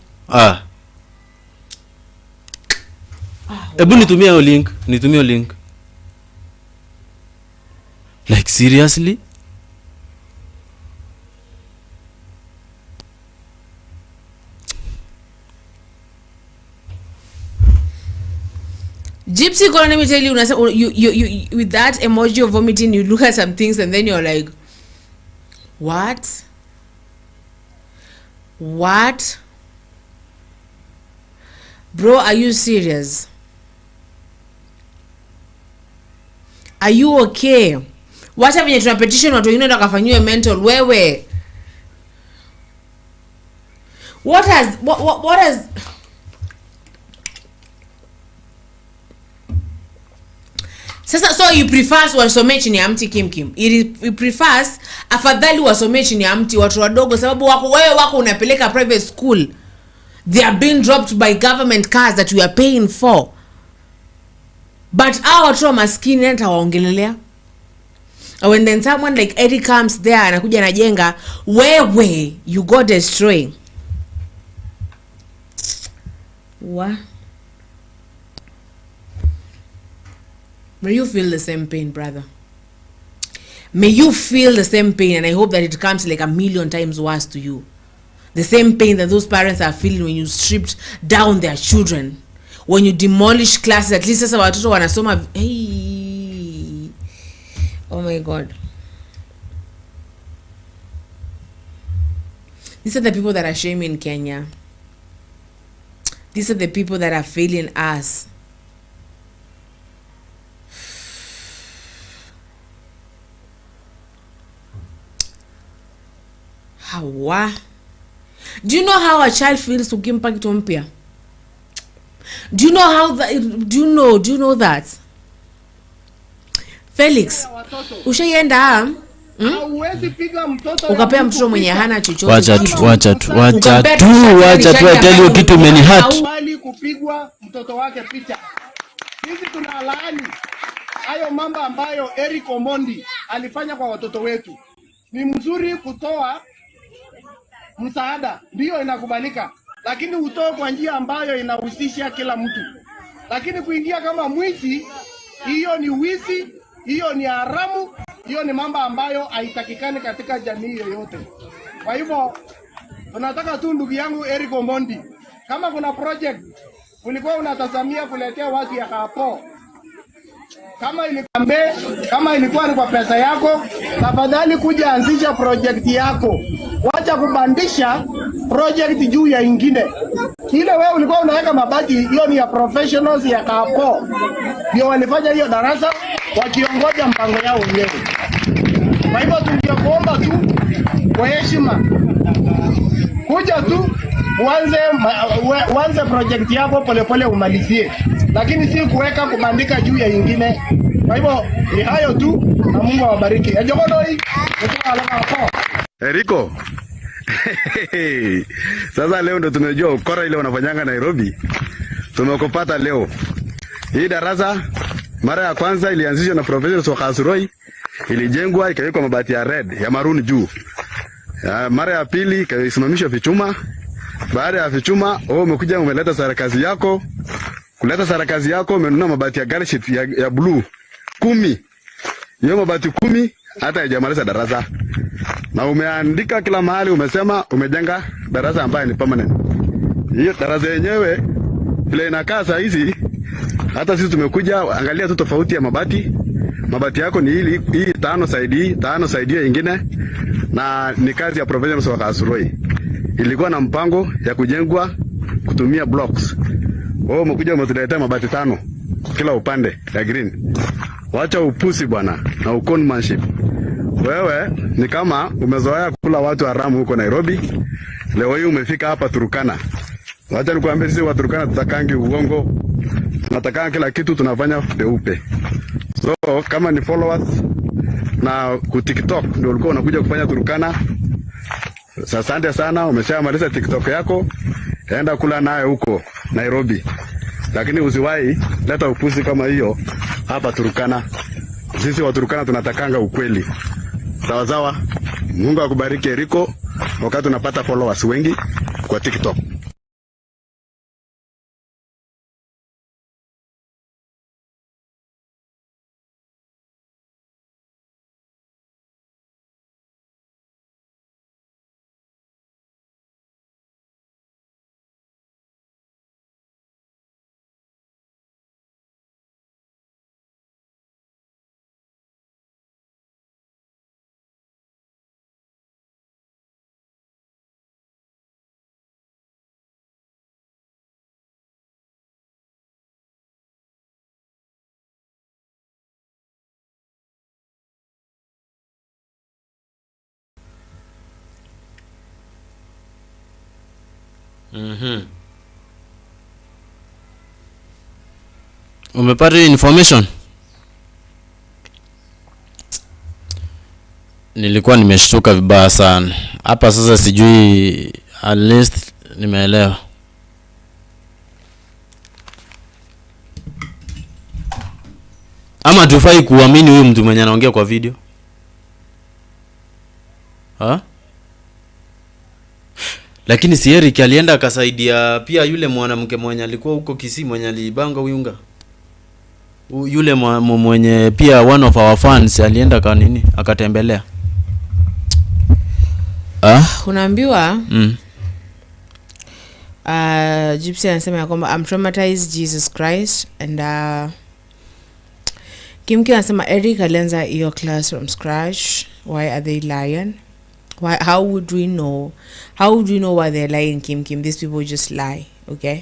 [SPEAKER 1] Ebu nitumie link. Like seriously?
[SPEAKER 2] Gypsy girl, let me tell you, you with that emoji of vomiting, you look at some things and then you're like, what? Bro, are you serious? Are you okay? Wacha venye tuna petition watu wengine wakafanyiwe mental. Wewe, what has sasa? So you prefers wasome chini ya mti kim. You prefers afadhali wasome chini ya mti watu wadogo, sababu wako unapeleka private school. They are being dropped by government cars that we are paying for. But our watu maskini hata waongelelea. When then someone like Eddie comes there anakuja anajenga, wewe you go destroying. What? May you feel the same pain, brother. May you feel the same pain, and I hope that it comes like 1,000,000 times worse to you. The same pain that those parents are feeling when you stripped down their children, when you demolish classes. At least sasa watoto wanasoma. Hey, oh my God. These are the people that are shaming Kenya. These are the people that are failing us. Hawa. Do you know how a child feels ukimpa kitu mpya? Do you know how do you know that? Felix, ushaienda ukapea mtoto mwenye hana chochote.
[SPEAKER 1] Wacha tu I tell you kitu many hurt.
[SPEAKER 5] Bali kupigwa mtoto wake picha. Sisi tunalaani hayo mambo ambayo Eric Omondi alifanya kwa watoto wetu. Ni mzuri kutoa msaada, ndio inakubalika, lakini utoe kwa njia ambayo inahusisha kila mtu. Lakini kuingia kama mwizi, hiyo ni wizi, hiyo ni haramu, hiyo ni mambo ambayo haitakikani katika jamii yoyote. Kwa hivyo tunataka tu ndugu yangu Eric Omondi, kama kuna project ulikuwa unatazamia kuletea watu ya hapo, kama ilikuwa ni kwa pesa yako, tafadhali kuja anzisha project yako. Wacha kubandisha project juu ya ingine. Ile wewe ulikuwa unaweka mabati, hiyo ni ya professionals ya kapo. Ndio walifanya hiyo darasa wakiongoja mpango yao wenyewe. Kwa hivyo tungekuomba tu kwa heshima, kuja tu uanze project yako polepole umalizie, lakini si kuweka kubandika juu ya ingine. Kwa hivyo ni hayo tu, na Mungu awabariki. Ejokodoi
[SPEAKER 6] Eriko. Sasa leo ndo tumejua ukora ile wanafanyanga Nairobi. Tumekupata leo. Hii darasa mara ya kwanza ilianzishwa na Professor Kasuroi, ilijengwa ikawekwa mabati ya red ya maroon juu. Mara ya pili ikasimamishwa vichuma. Baada ya vichuma, umekuja umeleta sarakazi yako. Kuleta sarakazi yako umenunua mabati ya gari sheet ya blue 10. Hiyo mabati 10 hata haijamaliza darasa. Na umeandika kila mahali umesema umejenga darasa ambayo ni permanent. Hiyo darasa yenyewe vile inakaa saa hizi, hata sisi tumekuja angalia tu tofauti ya mabati. Mabati yako ni hii 5 side nyingine, na ni kazi ya Professor Kasuroi. Ilikuwa na mpango ya kujengwa kutumia blocks. Wewe umekuja umetuletea mabati 5 kila upande ya green. Wacha upusi bwana na uconmanship. Wewe ni kama umezoea kula watu haramu huko Nairobi. Leo hii umefika hapa Turkana. Wacha nikwambie sisi wa Turkana tutakangi uongo. Tunataka kila kitu tunafanya peupe. So kama ni followers na ku TikTok ndio ulikuwa unakuja kufanya Turkana, asante sana, umeshamaliza TikTok yako, enda kula naye huko Nairobi. Lakini usiwahi leta upuzi kama hiyo hapa Turkana. Sisi wa Turkana tunatakanga ukweli. Sawa sawa. Mungu akubariki Eriko wakati unapata followers wengi kwa TikTok.
[SPEAKER 1] Umepata information? Nilikuwa nimeshtuka vibaya sana. Hapa sasa sijui, at least nimeelewa. Ama tufai kuamini huyu mtu mwenye anaongea kwa video? Lakini si Eric alienda akasaidia pia yule mwanamke mwenye alikuwa huko Kisii mwenye alibanga uyunga. Yule mwenye pia one of our fans alienda kwa nini akatembelea.
[SPEAKER 2] Unaambiwa Gypsy anasema ya kwamba I'm traumatized Jesus Christ, and Kimki anasema Eric alianza hiyo class from scratch. Why are they lying? How would we know why they're lying? Kim, these people just lie. Okay,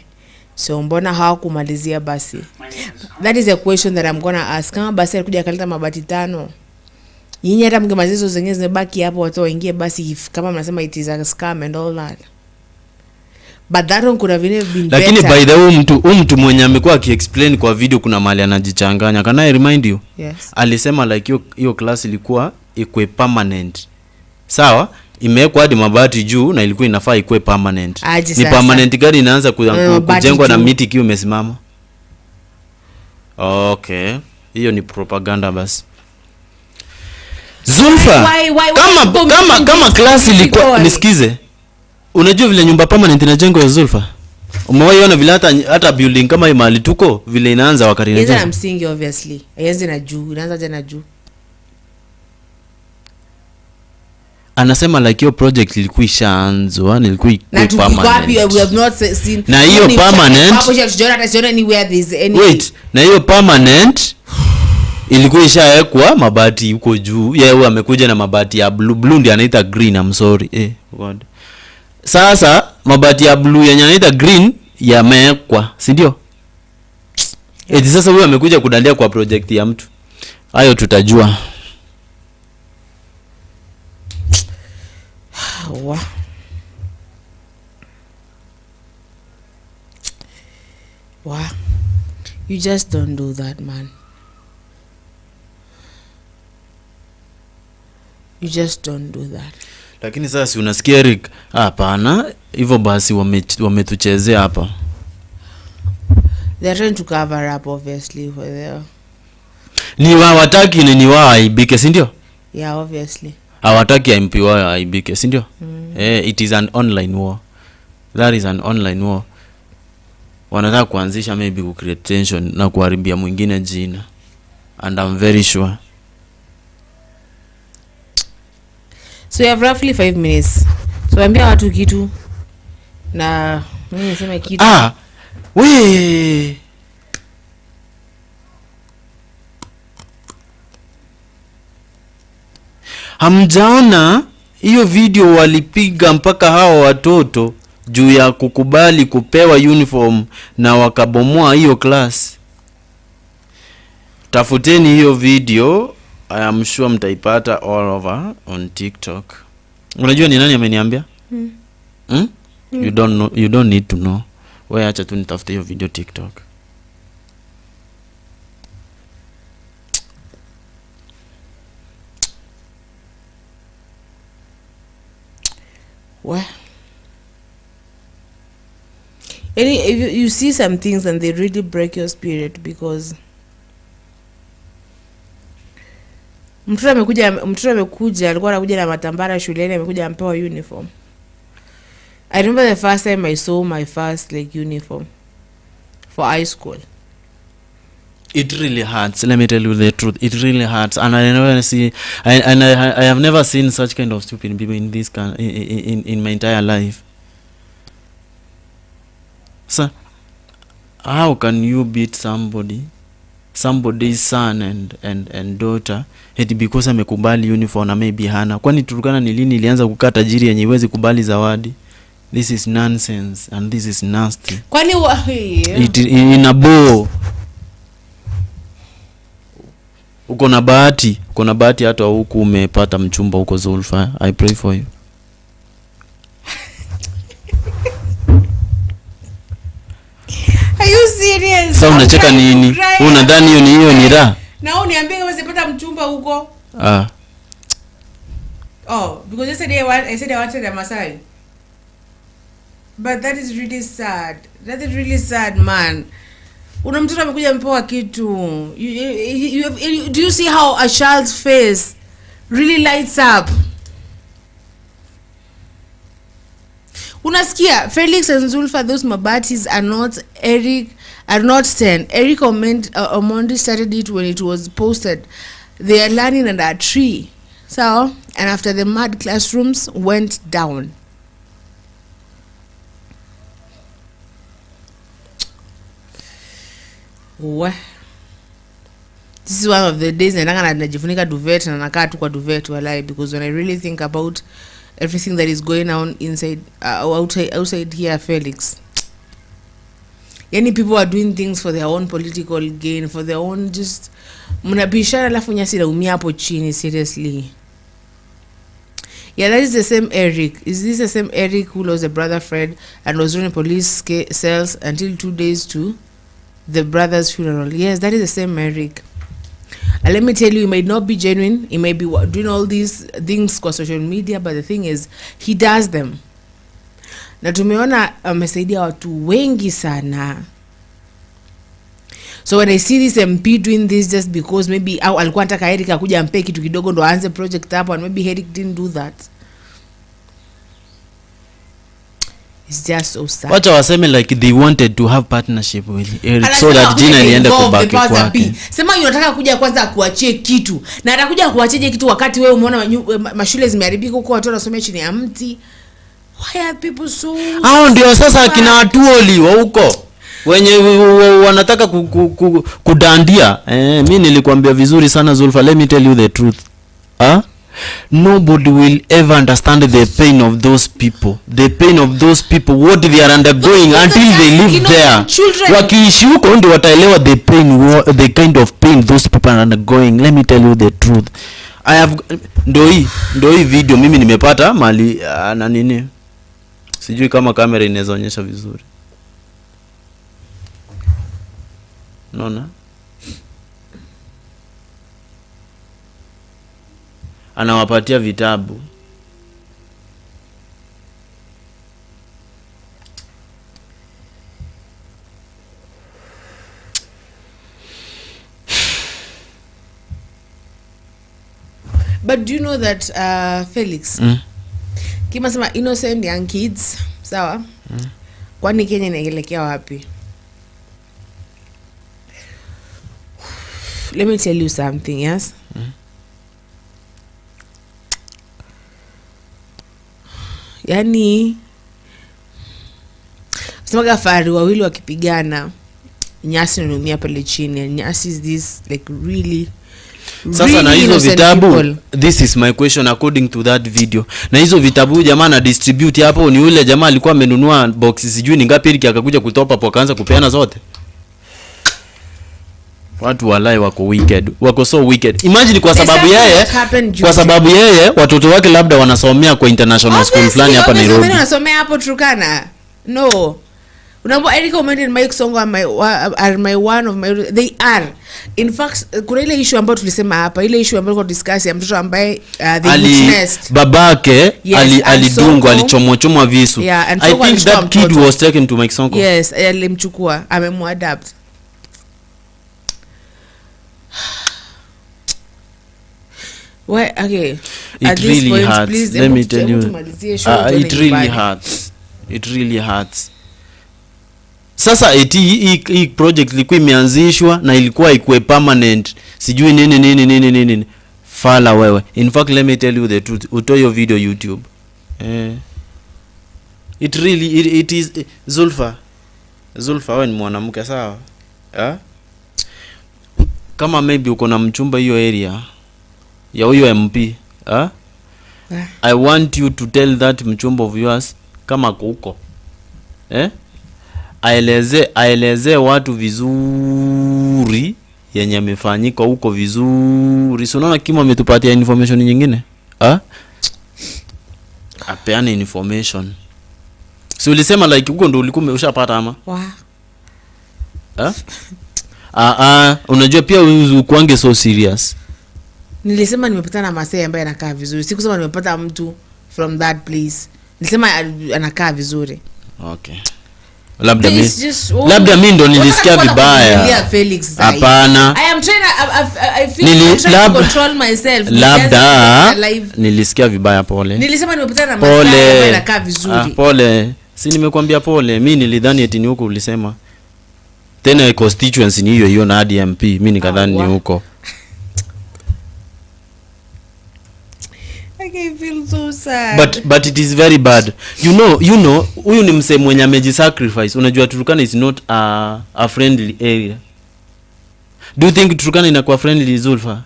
[SPEAKER 2] so mbona hawakumalizia basi? That is a question that I'm gonna ask. Kama basi alikuja akaleta mabati 5, nyinyi hata mngemaliza hizo zingine zimebaki hapo, watu waingie basi, kama mnasema it is a scam and all that. But that one could have been better.
[SPEAKER 1] Lakini by the way mtu mwenye amekuwa akiexplain kwa video kuna mali anajichanganya. Can I remind you?
[SPEAKER 2] Yes.
[SPEAKER 1] Alisema like hiyo class ilikuwa ikwe permanent. Sawa? Imewekwa hadi mabati juu na ilikuwa inafaa ikwe permanent. Ni permanent gani inaanza kujengwa na miti kiu imesimama? Okay. Hiyo ni propaganda basi. Zulfa, kama class ilikuwa, nisikize. Unajua vile nyumba permanent inajengwa ya Zulfa? Umewahi ona vile hata building kama hii mahali tuko vile inaanza wakati inaanza?
[SPEAKER 2] Inaanza na msingi obviously. Haianzi na juu, inaanza tena juu.
[SPEAKER 1] Anasema like your project ilikuwa ishaanzwa, ilikuwa permanent.
[SPEAKER 2] We have not seen.
[SPEAKER 1] Na hiyo permanent. Wait, na hiyo permanent ilikuwa ishawekwa mabati huko juu. Yeye amekuja na mabati ya blue ndio anaita green, I'm sorry. God. Sasa mabati ya blue yenye anaita green yamewekwa, si ndio? Eti sasa huyu amekuja kudandia kwa project ya mtu. Hayo tutajua.
[SPEAKER 2] Wow. You just don't do that, man. You just don't do that.
[SPEAKER 1] Lakini sasa si unasikia Eric? Hapana, hivyo basi wametuchezea hapa.
[SPEAKER 2] They're trying to cover up obviously for their.
[SPEAKER 1] Ni hawataki ni wao aibike, si ndio?
[SPEAKER 2] Yeah, obviously.
[SPEAKER 1] Hawataki MP wao aibike, si ndio? It is an online war. That is an online war. Wanataka kuanzisha maybe ku create tension na kuharibia mwingine jina. And I'm very sure.
[SPEAKER 2] So you have roughly 5 minutes. So ambia watu kitu na mimi niseme kitu.
[SPEAKER 1] We. Hamjaona hiyo video walipiga mpaka hao watoto juu ya kukubali kupewa uniform na wakabomoa hiyo class? Tafuteni hiyo video, I am sure mtaipata all over on TikTok. Unajua ni nani ameniambia? You don't need to know. Wewe acha tu nitafute hiyo video TikTok.
[SPEAKER 2] Well, if you see some things and they really break your spirit because mtoto amekuja alikuwa anakuja na matambara shuleni, amekuja ampewa uniform. I remember the first time I saw my first like uniform for high school.
[SPEAKER 1] It really hurts. Let me tell you the truth. It really hurts, and I never see. I have never seen such kind of stupid people in this in my entire life. So, how can you beat somebody's son and daughter eti because amekubali uniform na maybe hana? Kwani Turkana ni lini ilianza kukaa tajiri yenye iwezi kubali zawadi? This is nonsense and this is nasty.
[SPEAKER 2] Kwani
[SPEAKER 1] ina bo. Uko na bahati hata huku umepata mchumba huko Zulfa. I pray for you.
[SPEAKER 2] Are you serious?
[SPEAKER 1] Sasa unacheka nini? Unadhani hiyo ni raha?
[SPEAKER 2] Na uniambie usipata mchumba huko? Oh, because yesterday I said I wanted a Masai. But that is really sad. That is really sad, man. Una mtoto amekuja mpoa kitu. Do you see how a child's face really lights up? Unasikia Felix and Zulfa, those mabatis are not 10. Eric Omondi started it when it was posted. They are learning under a tree. So, and after the mud classrooms went down. This is one of the days najifunika duvet na nakaa tu kwa duvet walai, because when I really think about everything that is going on inside outside here, Felix, yani people are doing things for their own political gain, for their own just mnabishana alafu nyasi naumia hapo chini. Seriously, yeah, that is the same Eric. Is this the same Eric who lost a brother Fred and was running police cells until 2 days to the brother's funeral? Yes, that is the same Eric. And let me tell you, he might not be genuine. He may be doing all these things kwa social media, but the thing is, he does them. Na tumeona amesaidia watu wengi sana. So when I see this MP doing this just because maybe alikuwa anataka Eric akuja ampe kitu kidogo ndo aanze project hapo, and maybe Eric didn't do that. It's just so sad.
[SPEAKER 1] Wacha waseme like they wanted to have partnership with Eric so that jina liende kubaki kwake.
[SPEAKER 2] Sema unataka kuja kwanza kuachie kitu. Na atakuja kuachie kitu wakati wewe umeona mashule zimeharibika huko, watu wanasomea chini ya mti. Why are people so
[SPEAKER 1] hao ndio sasa akina watuoli wa huko wenye wanataka kudandia. Mimi nilikwambia vizuri sana Zulfa, let me tell you the truth. Nobody will ever understand the pain of those people. The pain of those people, what they are undergoing until they live there. Wakiishi huko ndio wataelewa the pain, the kind of pain those people are undergoing. Let me tell you the truth. I have ndo hii video mimi nimepata mali na nini. Sijui kama kamera inaweza onyesha vizuri. Unaona? Anawapatia vitabu.
[SPEAKER 2] But do you know that Felix, kima sema innocent young kids, sawa? Kwani Kenya inaelekea wapi? Let me tell you something, yes? Yani sema fari wawili wakipigana, nyasi inaumia pale chini. Nyasi is this like really
[SPEAKER 1] sasa na hizo vitabu, this is my question according to that video. Na hizo vitabu jamaa na distribute hapo, ni ule jamaa alikuwa amenunua boxes sijui ni ngapi ili akakuja kutopa hapo akaanza kupeana zote. Watu walai wako wicked. Wako so wicked. Imagine kwa sababu yeye watoto wake labda wanasomea kwa international school fulani hapa Nairobi.
[SPEAKER 2] Wanasomea hapo Turkana. No. Unaomba Eric Omondi and Mike Sonko are my one of my, they are. In fact, kuna ile issue ambayo tulisema hapa, ile issue ambayo discuss ya mtoto ambaye the witnessed.
[SPEAKER 1] Babake alidungwa, alichomwa visu.
[SPEAKER 2] Yeah, and
[SPEAKER 1] I think that kid was taken to Mike Sonko.
[SPEAKER 2] Yes, alimchukua, amemwadapt. Why, okay.
[SPEAKER 1] It really point, hurts. Please, let me tell you. It really hurts. It really hurts. Sasa hii project ilikuwa imeanzishwa na ilikuwa ikuwe permanent. Sijui nini. Fala wewe. In fact, let me tell you the truth. Utoe your video YouTube. It really it is Zulfa wewe ni mwanamke sawa? Kama maybe uko na mchumba hiyo area ya huyo MP, I want you to tell that mchumba of yours kama kuko aeleze watu vizuri yenye amefanyika huko vizuri. So unaona kima ametupatia information nyingine apeane information. So ulisema like huko ndo ulikuwa ushapata ama unajua pia ukuange so serious.
[SPEAKER 2] Nilisema nimepata na Masai ambaye anakaa vizuri. Sikusema nimepata mtu from that place. Nilisema anakaa vizuri.
[SPEAKER 1] Okay. Labda mimi ndo nilisikia vibaya. Hapana.
[SPEAKER 2] I am trying I feel to control myself.
[SPEAKER 1] Labda nilisikia vibaya, pole.
[SPEAKER 2] Nilisema nimepata na Masai ambaye anakaa vizuri.
[SPEAKER 1] Pole. Si nimekwambia pole. Mimi nilidhani eti ni huko ulisema. Tena constituency ni hiyo na hadi MP. Mimi nikadhani ni huko.
[SPEAKER 2] I feel so sad.
[SPEAKER 1] But it is very bad. You know, huyu ni msemo mwenye amejisacrifice. Unajua Turkana is not a friendly area. Do you think Turkana inakuwa friendly, Zulfa?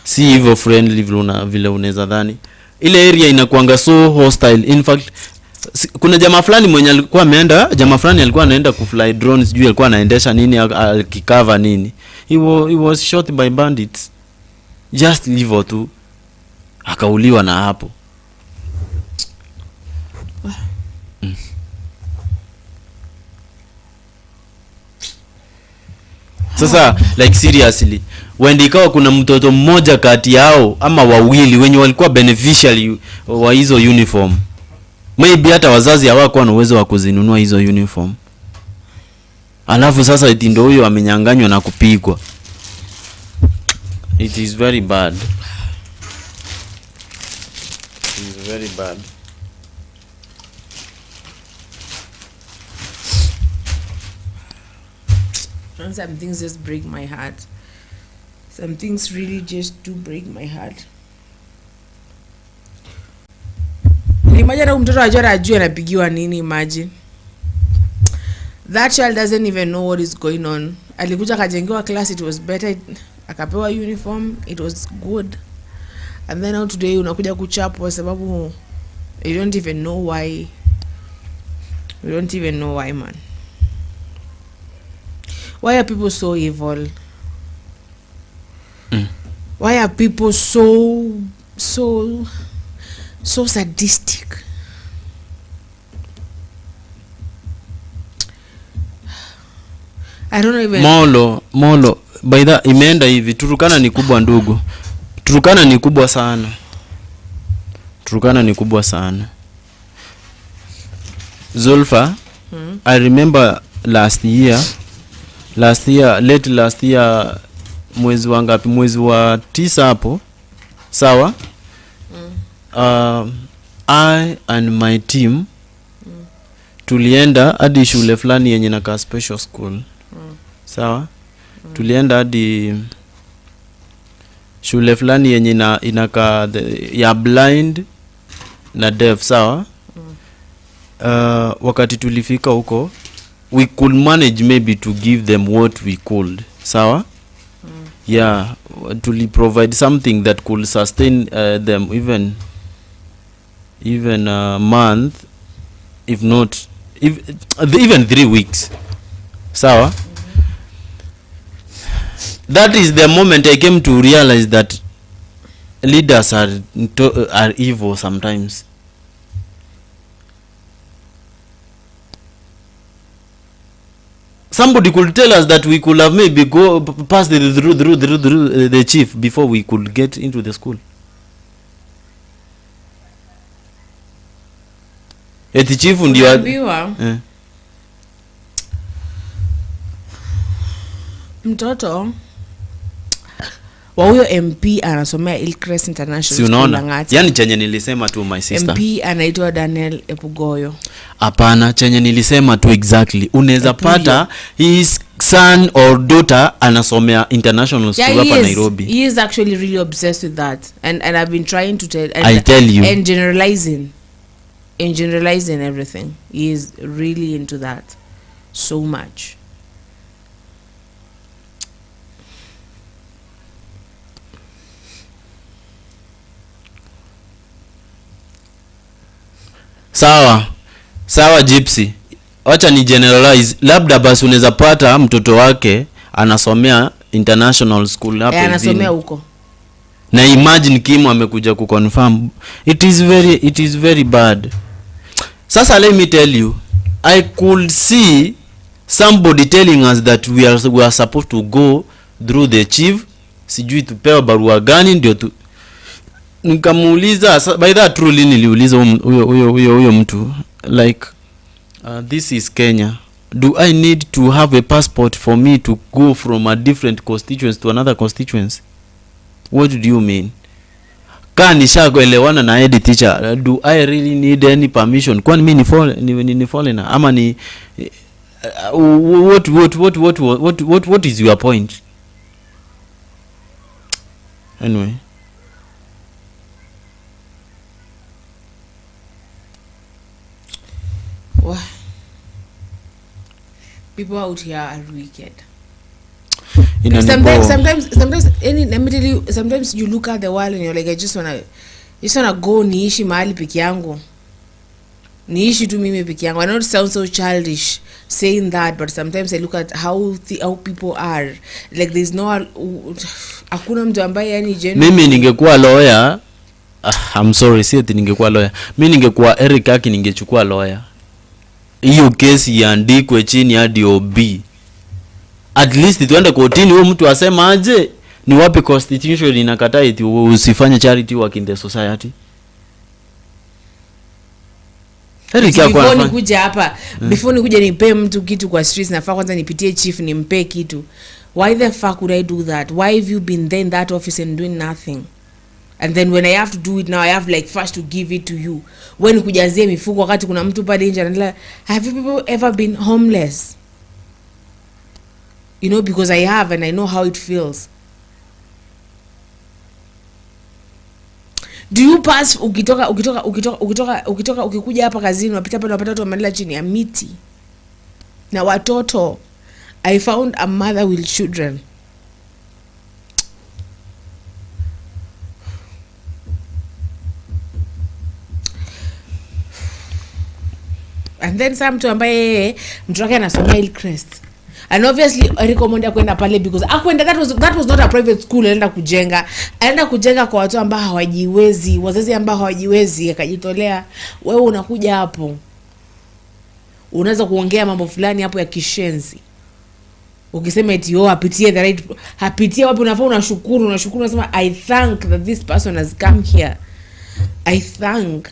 [SPEAKER 1] Si hivyo friendly vile unaweza dhani. Ile area inakuanga so hostile. In fact, kuna jamaa fulani mwenye alikuwa alikuwa anaenda kufly drones, sijui alikuwa anaendesha nini, akikava nini. He was shot by bandits. Just leave tu. Akauliwa na hapo. Sasa like seriously, when ikawa kuna mtoto mmoja kati yao ama wawili wenye walikuwa beneficiary wa hizo uniform, maybe hata wazazi hawakuwa na uwezo wa kuzinunua hizo uniform, alafu sasa eti ndio huyo amenyanganywa na kupigwa. It is very bad. It is very bad.
[SPEAKER 2] And some things just break my heart. Some things really just do break my heart. Imagine mtoto ajue anapigiwa nini, imagine. That child doesn't even know what is going on. Alikuja kajengewa class, it was better. Akapewa uniform, it was good. And then now today unakuja kuchapwa sababu you don't even know why. You don't even know why, man. Why are people so evil? Why are people so sadistic? I don't know even.
[SPEAKER 1] Molo by that imeenda hivi. Turukana ni kubwa ndugu. Turukana ni kubwa sana. Turukana ni kubwa sana. Zulfa, I remember last year, late last year, mwezi wa ngapi, mwezi wa 9 hapo, sawa? I and my team tulienda hadi shule fulani yenye inakaa special school, sawa? Tulienda hadi shule fulani yenye inakaa ya blind na deaf, sawa? Wakati tulifika huko, we could manage maybe to give them what we could, sawa? Yeah, to provide something that could sustain them even a month, if not even 3 weeks, sawa? That is the moment I came to realize that leaders are evil sometimes. Somebody could tell us that we could have maybe go past through the chief before we could get into the school. Eti chief ndio
[SPEAKER 2] mtoto wa huyo MP anasomea Hillcrest International School Lang'ata.
[SPEAKER 1] Yani chenye nilisema tu my sister.
[SPEAKER 2] MP anaitwa Daniel Epugoyo.
[SPEAKER 1] Hapana, chenye nilisema tu exactly. Unaweza pata his son or daughter anasomea international school hapa Nairobi.
[SPEAKER 2] He is actually really obsessed with that. And I've been trying to
[SPEAKER 1] I tell you.
[SPEAKER 2] And generalizing everything. He is really into that so much. Sawa Gypsy. Wacha ni generalize. Labda basi unaweza pata mtoto wake anasomea international school hapo hivi. Anasomea huko. Na imagine Kim amekuja kuconfirm. It is very bad. Sasa let me tell you, I could see somebody telling us that we are supposed to go through the chief. Sijui tupewa barua gani ndio tu. Nikamuuliza, by that truly niliuliza huyo mtu like this is Kenya, do I need to have a passport for me to go from a different constituency to another constituency? What do you mean? Nishakuelewana na head teacher, do I really need any permission? Kwani mimi ni foreigner ama ni what is your point? Anyway, people out here are wicked. Sometimes let me tell you, sometimes you look at the world and you're like, I just wanna go niishi mahali peke yangu. Niishi tu mimi peke yangu. I know it sounds so childish saying that, but sometimes I look at how people are. Like there's no hakuna mtu ambaye yani genuine. Mimi ningekuwa lawyer, I'm sorry, si eti ningekuwa lawyer. Mimi ningekuwa Eric Aki ningechukua lawyer. Hiyo kesi iandikwe chini hadi OB. At least tuende kotini, huyo mtu asema aje ni wapi constitution inakataa eti usifanye charity work in the society. Before nikuja hapa, before nikuja nipe mtu kitu kwa streets, nafaa kwanza nipitie chief nimpe kitu. Why the fuck would I do that? Why have you been there in that office and doing nothing? And then when I have to do it now, I have like first to give it to you. When kujazie mifuko wakati kuna mtu pale nje anala, have you people ever been homeless? You know, because I have and I know how it feels. Do you pass ukitoka ukikuja hapa kazini unapita pale unapata watu wamelala chini ya miti na watoto? I found a mother with children. And then some mtu ambaye mtu wake anasomea Hillcrest. And obviously I recommend kwenda pale because akwenda that was not a private school. Anaenda kujenga kwa watu ambao hawajiwezi, wazazi ambao hawajiwezi, akajitolea. Wewe unakuja hapo unaweza kuongea mambo fulani hapo ya kishenzi. Ukisema eti apitie the right, hapitie wapi, unafaa unashukuru unasema I thank that this person has come here. I thank.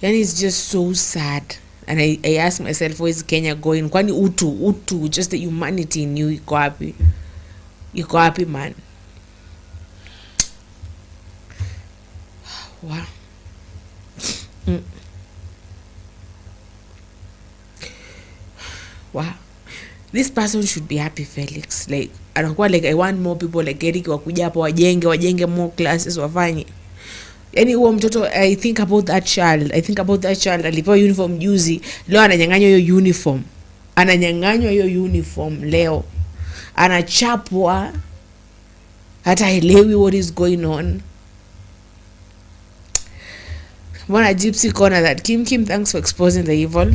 [SPEAKER 2] And it's just so sad. And I ask myself, where is Kenya going? Kwani utu, just the humanity in you iko happy. Iko happy, man. Wow. Wow. This person should be happy, Felix. Like, I want more people like Eric wakuja hapo wajenge more classes wafanye. Yani huo mtoto, I think about that child. Alipewa uniform juzi, leo ananyang'anywa hiyo uniform. Leo anachapwa, hata haelewi what is going on. Mbona Gypsy corner that Kim, thanks for exposing the evil.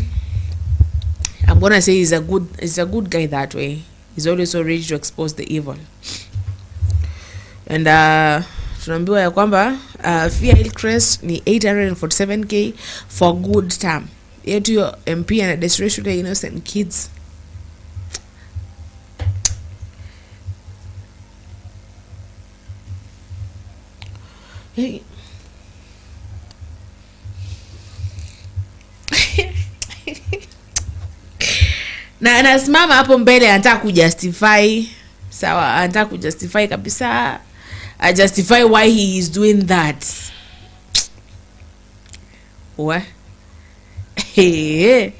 [SPEAKER 2] I'm gonna say he's a good guy that way. He's always so ready to expose the evil. And tunaambiwa ya kwamba fee Hillcrest ni 847k for good term. Yet your MP and a desperation the innocent kids. Hey. Na anasimama hapo mbele anataka kujustify. Sawa, anataka kujustify kabisa. Justify why he is doing that. What? Hey.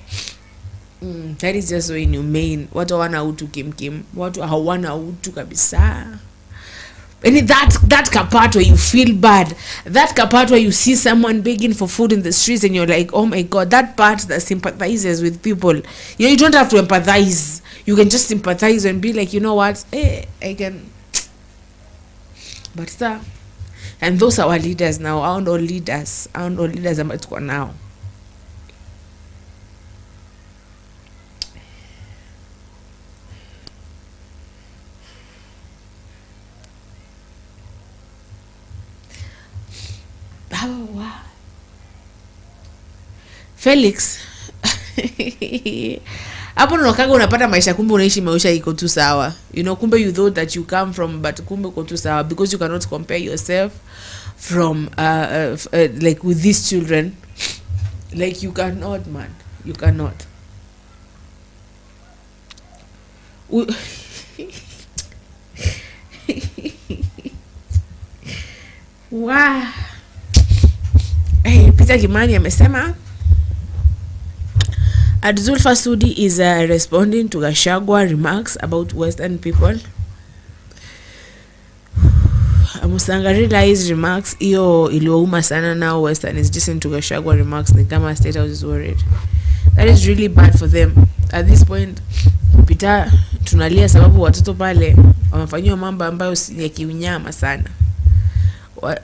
[SPEAKER 2] That is just so inhumane. Watu hawana utu kim. Watu hawana utu kabisa. And that part where you feel bad, that part where you see someone begging for food in the streets and you're like, oh my god, that part that sympathizes with people. You don't have to empathize. You can just sympathize and be like, you know what, I can. But sir, and those are our leaders now. Aren't all leaders ambao now. Felix hapo unakaa unapata maisha, kumbe unaishi maisha iko tu sawa, you know, kumbe you thought that you come from, but kumbe uko tu sawa, because you cannot compare yourself from like with these children, like you cannot, man, you cannot. Wow. Hey, Peter Kimani amesema Zulfa Sudi is responding to Gachagua remarks about Western people. Musanga realized remarks iyo iliyouma sana. Now Western is listening to Gachagua remarks ni kama State House is worried. That is really bad for them. At this point, Peter tunalia sababu watoto pale wamefanywa mambo ambayo ya kiunyama sana.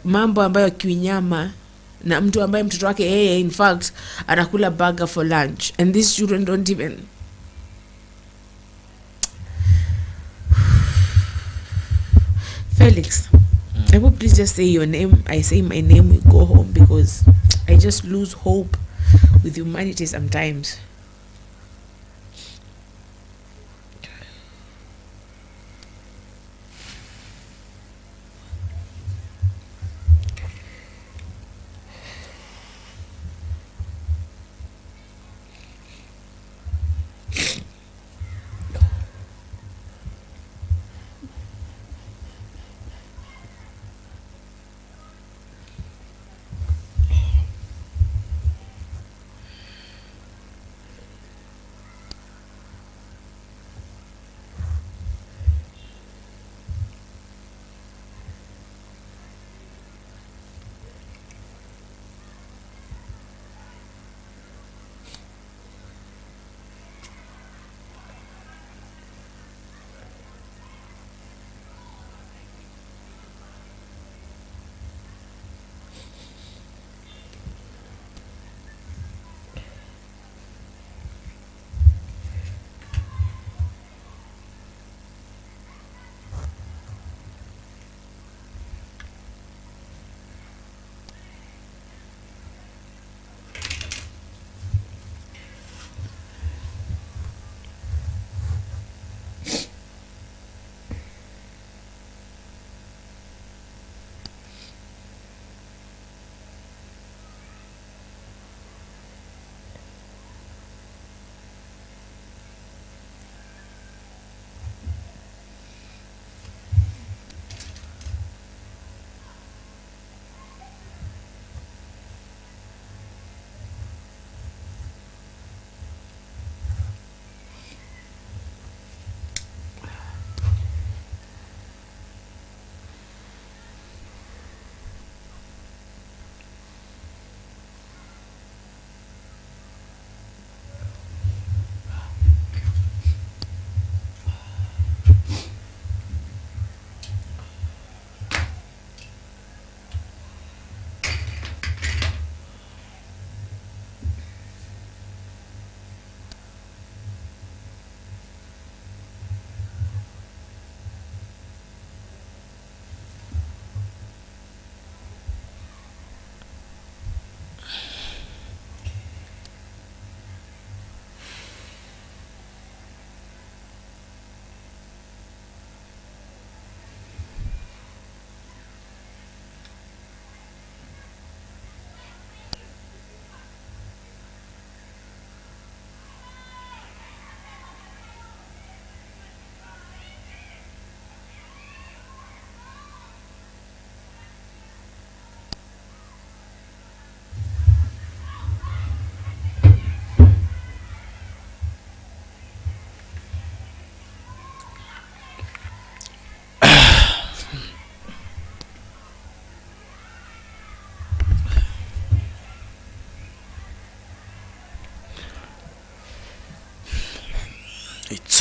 [SPEAKER 2] Mambo ambayo kiunyama, na mtu ambaye mtoto wake in fact anakula burger for lunch, and these children don't even. Felix, I will please just say your name. I say my name, we go home, because I just lose hope with humanity sometimes.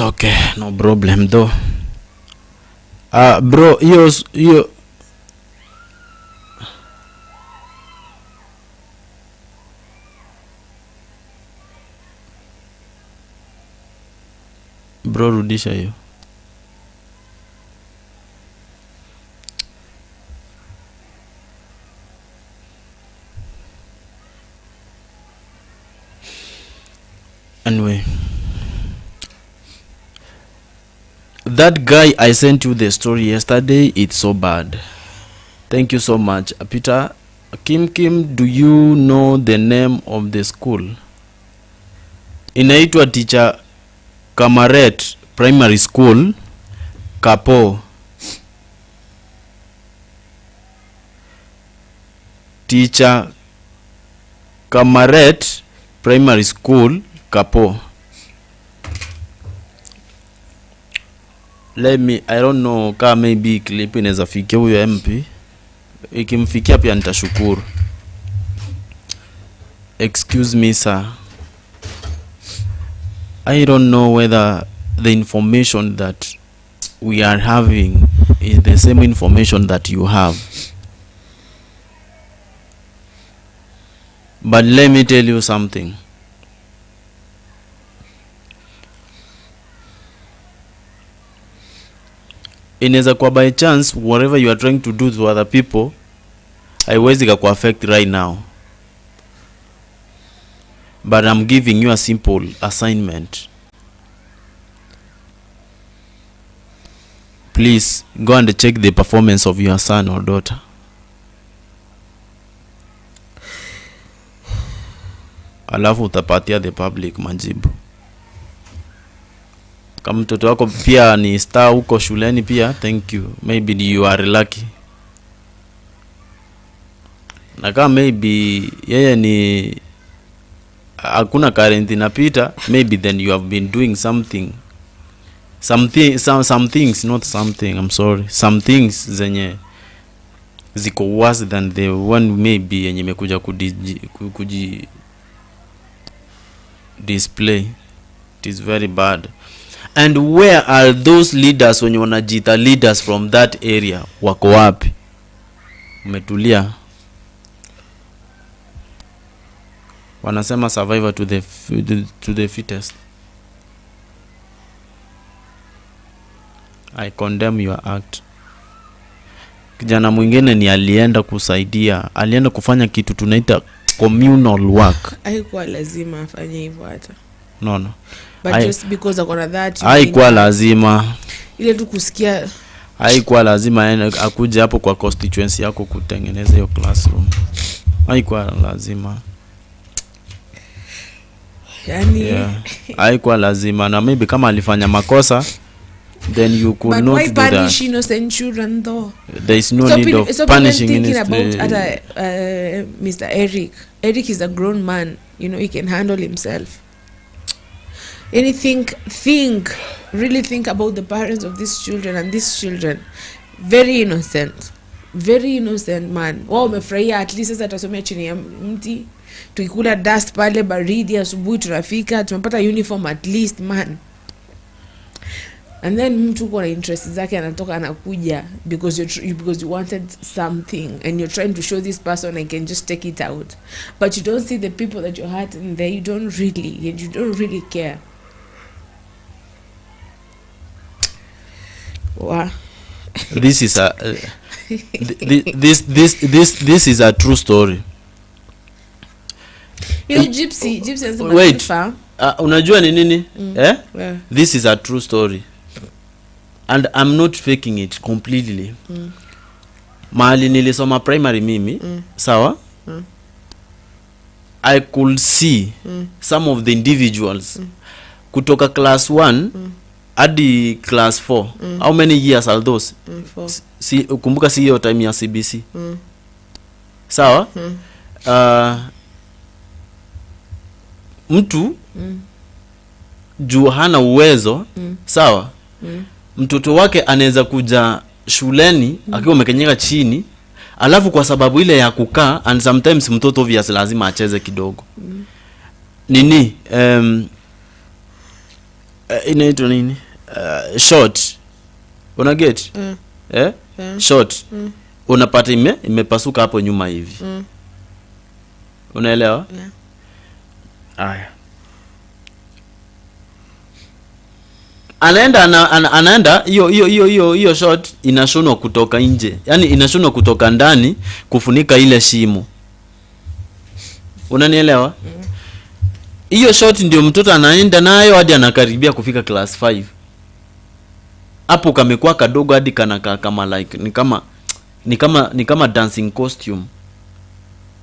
[SPEAKER 1] It's okay, no problem though. Bro, you bro, rudisha hiyo. Anyway, that guy I sent you the story yesterday, it's so bad. Thank you so much, Peter. Kim, do you know the name of the school? Inaitwa Teacher Kamaret Primary School, Kapo. Teacher Kamaret Primary School, Kapo. Let me, I don't know, kama maybe clip inaweza fikia huyo MP. Ikimfikia pia nitashukuru. Excuse me, sir. I don't know whether the information that we are having is the same information that you have. But let me tell you something. Inaweza kwa by chance whatever you are trying to do to other people haiwezi ku affect right now. But I'm giving you a simple assignment. Please go and check the performance of your son or daughter. Alafu utapatia the public majibu. Kama mtoto wako pia ni star huko shuleni pia, thank you. Maybe you are lucky. Na kama maybe yeye ni hakuna current inapita, maybe then you have been doing something. Some things, not something, I'm sorry. Some things zenye ziko worse than the one maybe yenye imekuja kuji display. It is very bad. And where are those leaders when you wanajiita leaders from that area? Wako wapi? Umetulia. Wanasema survivor to the fittest. I condemn your act. Kijana mwingine ni alienda kusaidia, alienda kufanya kitu tunaita communal work.
[SPEAKER 2] Haikuwa lazima afanye hivyo hata.
[SPEAKER 1] No.
[SPEAKER 2] But just because akona that.
[SPEAKER 1] Haikuwa lazima.
[SPEAKER 2] Ile tu kusikia.
[SPEAKER 1] Haikuwa lazima akuje hapo kwa constituency yako kutengeneza hiyo classroom. Haikuwa lazima.
[SPEAKER 2] Yani
[SPEAKER 1] yeah. Haikuwa lazima, na maybe kama alifanya makosa then you could not do that.
[SPEAKER 2] But why punish innocent children though?
[SPEAKER 1] There is no need of punishing innocent.
[SPEAKER 2] About Mr. Eric. Eric is a grown man, you know, he can handle himself. Really think about the parents of these children, and these children very innocent man. Wao umefurahia at least sasa atasomea chini ya mti, tukikula dust pale baridi asubuhi tunafika tumepata uniform at least man. And then mtu kwa interest zake anatoka anakuja because you wanted something and you're trying to show this person I can just take it out, but you don't see the people that you're hurting there. You don't really care. Wow.
[SPEAKER 1] This is a this is a true story.
[SPEAKER 2] You know, Gypsy
[SPEAKER 1] wait, unajua ni nini? Yeah. This is a true story and I'm not faking it completely. Mahali nilisoma primary mimi, sawa? I could see some of the individuals kutoka class 1 hadi class 4. How many years are those? 4. Kumbuka si hiyo time ya CBC. Sawa? Mtu juu hana uwezo, sawa? Mtoto wake anaweza kuja shuleni akiwa amekenyeka chini, alafu kwa sababu ile ya kukaa, and sometimes mtoto obvious lazima acheze kidogo. Nini inaitwa nini, short, una get short, unapata imepasuka hapo nyuma hivi, unaelewa? Aya, anaenda hiyo short inashonwa kutoka nje, yani inashonwa kutoka ndani kufunika ile shimo, unanielewa? Hiyo short ndio mtoto anaenda nayo hadi anakaribia kufika class 5. Hapo kamekuwa kadogo hadi kanakaa kama like ni kama dancing costume,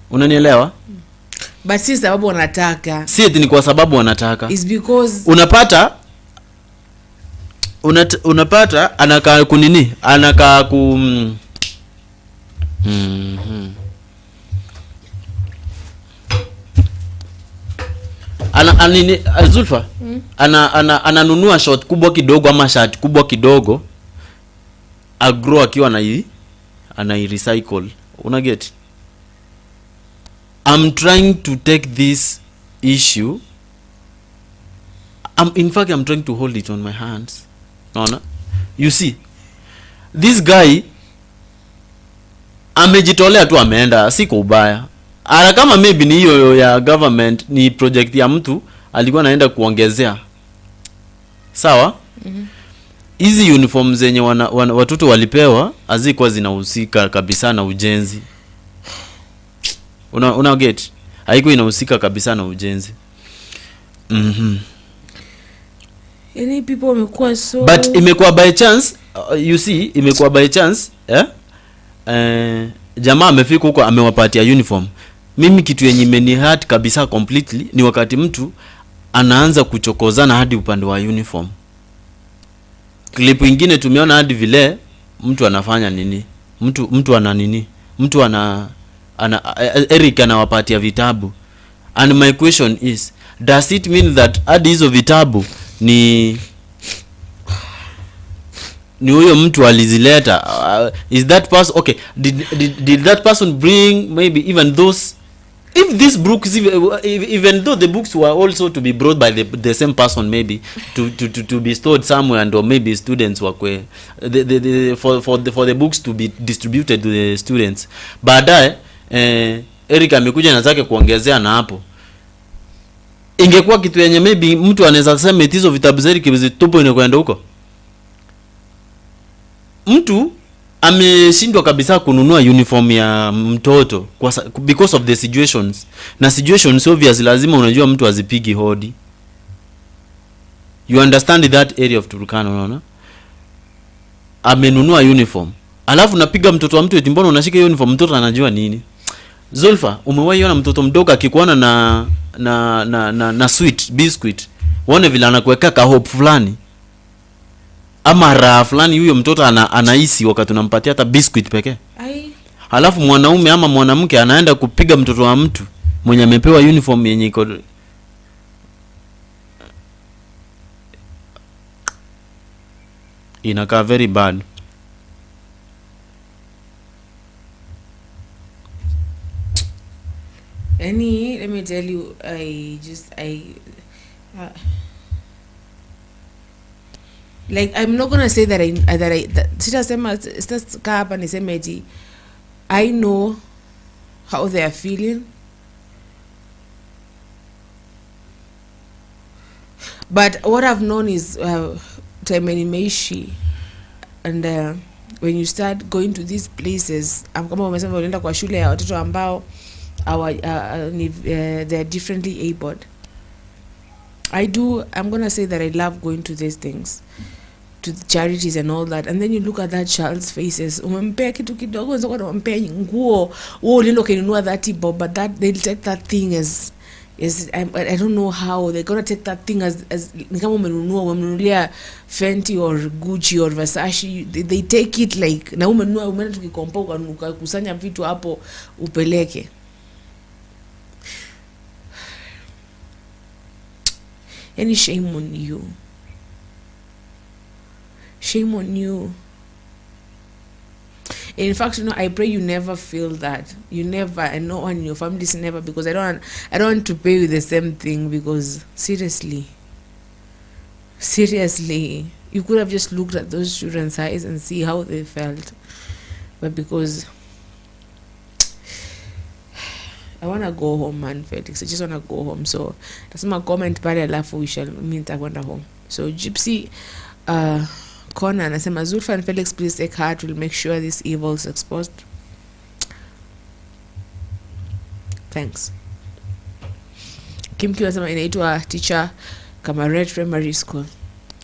[SPEAKER 1] unanielewa?
[SPEAKER 2] But si sababu wanataka,
[SPEAKER 1] si eti ni kwa sababu wanataka,
[SPEAKER 2] is because
[SPEAKER 1] unapata anakaa kunini, anakaa anini Zulfa, ananunua short kubwa kidogo ama shirt kubwa kidogo, agro akiwa ana recycle, una get? I'm trying to take this issue, in fact I'm trying to hold it on my hands. Naona, you see this guy amejitolea tu, ameenda, si kwa ubaya. Ara kama maybe ni hiyo ya government, ni project ya mtu alikuwa anaenda kuongezea, sawa? Hizi uniform zenye watoto walipewa hazikuwa zinahusika kabisa na ujenzi, una get? Haiko inahusika kabisa na ujenzi.
[SPEAKER 2] Any people wamekuwa so,
[SPEAKER 1] but imekuwa by chance, you see, imekuwa by chance, jamaa amefika huko amewapatia uniform. Mimi kitu yenye imeni hurt kabisa completely ni wakati mtu anaanza kuchokozana hadi upande wa uniform. Clip nyingine tumeona hadi vile mtu anafanya nini, mtu ana nini, mtu ana Eric anawapatia vitabu, and my question is, does it mean that hadi hizo vitabu ni huyo mtu alizileta? Is that person okay? Did that person bring maybe even those, if these books, even though the books were also to be brought by the same person, maybe to be stored somewhere, and or maybe students were for the books to be distributed to the students. Baadaye Eric amekuja na zake kuongezea, na hapo ingekuwa kitu yenye maybe mtu anaweza kusema hizo vitabu zeri kibizitupo inakwenda huko. Mtu ameshindwa kabisa kununua uniform ya mtoto because of the situations, na situations obviously lazima unajua mtu azipigi hodi. You understand that area of Turkana, unaona? Amenunua uniform, alafu napiga mtoto wa mtu eti mbona unashika uniform, mtoto anajua nini? Zulfa, umewahi ona mtoto mdogo akikuona na sweet biscuit, uone vile anakuweka ka hope fulani ama raha fulani, huyo mtoto anahisi wakati unampatia hata biscuit pekee. Halafu mwanaume ama mwanamke anaenda kupiga mtoto wa mtu mwenye amepewa uniform yenye iko, inakaa very bad.
[SPEAKER 2] Let me tell you, like, I'm not gonna say that sitasema sitakaa hapa niseme eti I know how they are feeling, but what I've known is time nimeishi, and when you start going to these places, kama umesema unaenda kwa shule ya watoto ambao they're differently abled, I'm gonna say that I love going to these things, to the charities and all that, and then you look at that child's faces. Umempea kitu kidogo, unaweza kuwa unampea nguo, ulienda kununua that bob, but that they'll take that thing as I don't know how they're gonna take that thing as ni kama umemnunulia Fenty or Gucci or Versace. They take it like na umeenda tukikompa ukakusanya vitu hapo upeleke. Any shame on you. Shame on you. In fact, I pray you never feel that. You never, and no one in your family is never, because I don't want to pay you the same thing, because seriously, seriously, you could have just looked at those children's eyes and see how they felt. But because I want to go home, man, Felix, I just want to go home. So that's my comment pale, alafu we shall meet kwenda home. So Gypsy Kona anasema Zulfa and Felix, please take heart, will make sure this evil is exposed. Thanks. Kim anasema inaitwa Teacher Kamaret Primary School.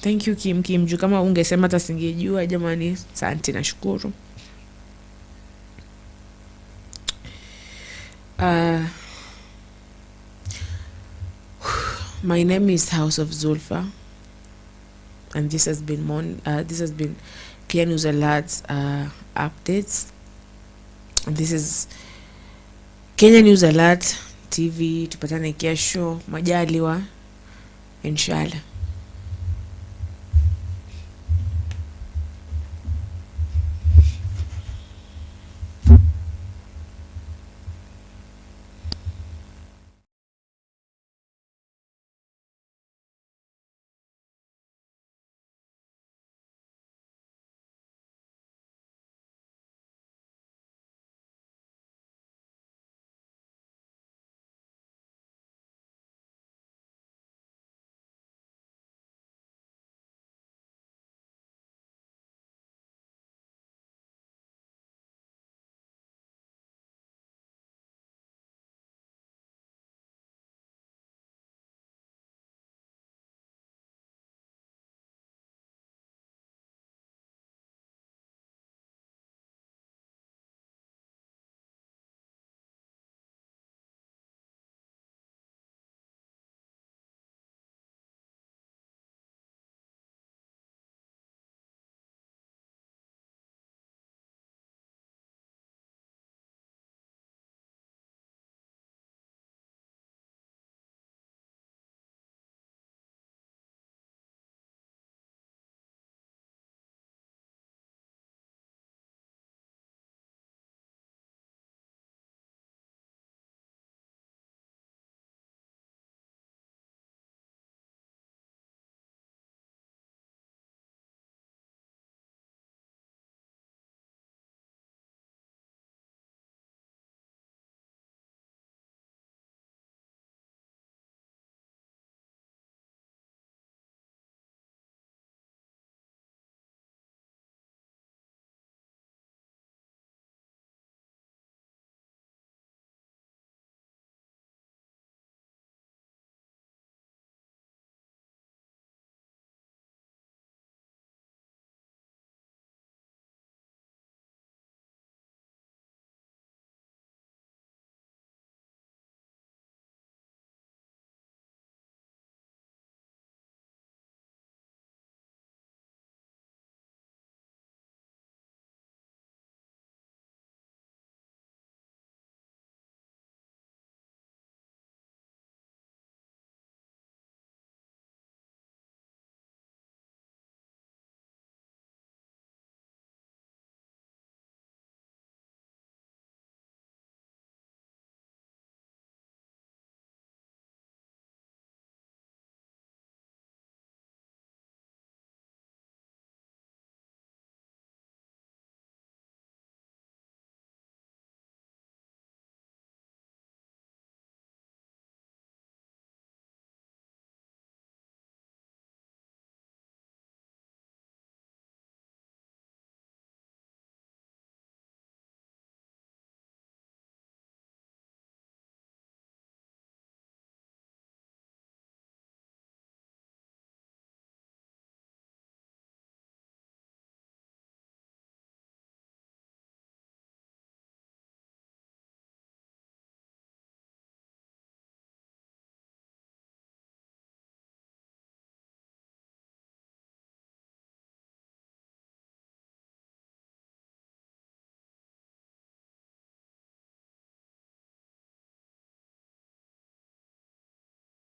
[SPEAKER 2] Thank you Kim juu kama ungesema hata singejua jamani. Asante, nashukuru. My name is House of Zulfa, and this has been Clear News Alerts updates. And this is Kenya News Alert TV. Tupatane kesho majaliwa, inshallah.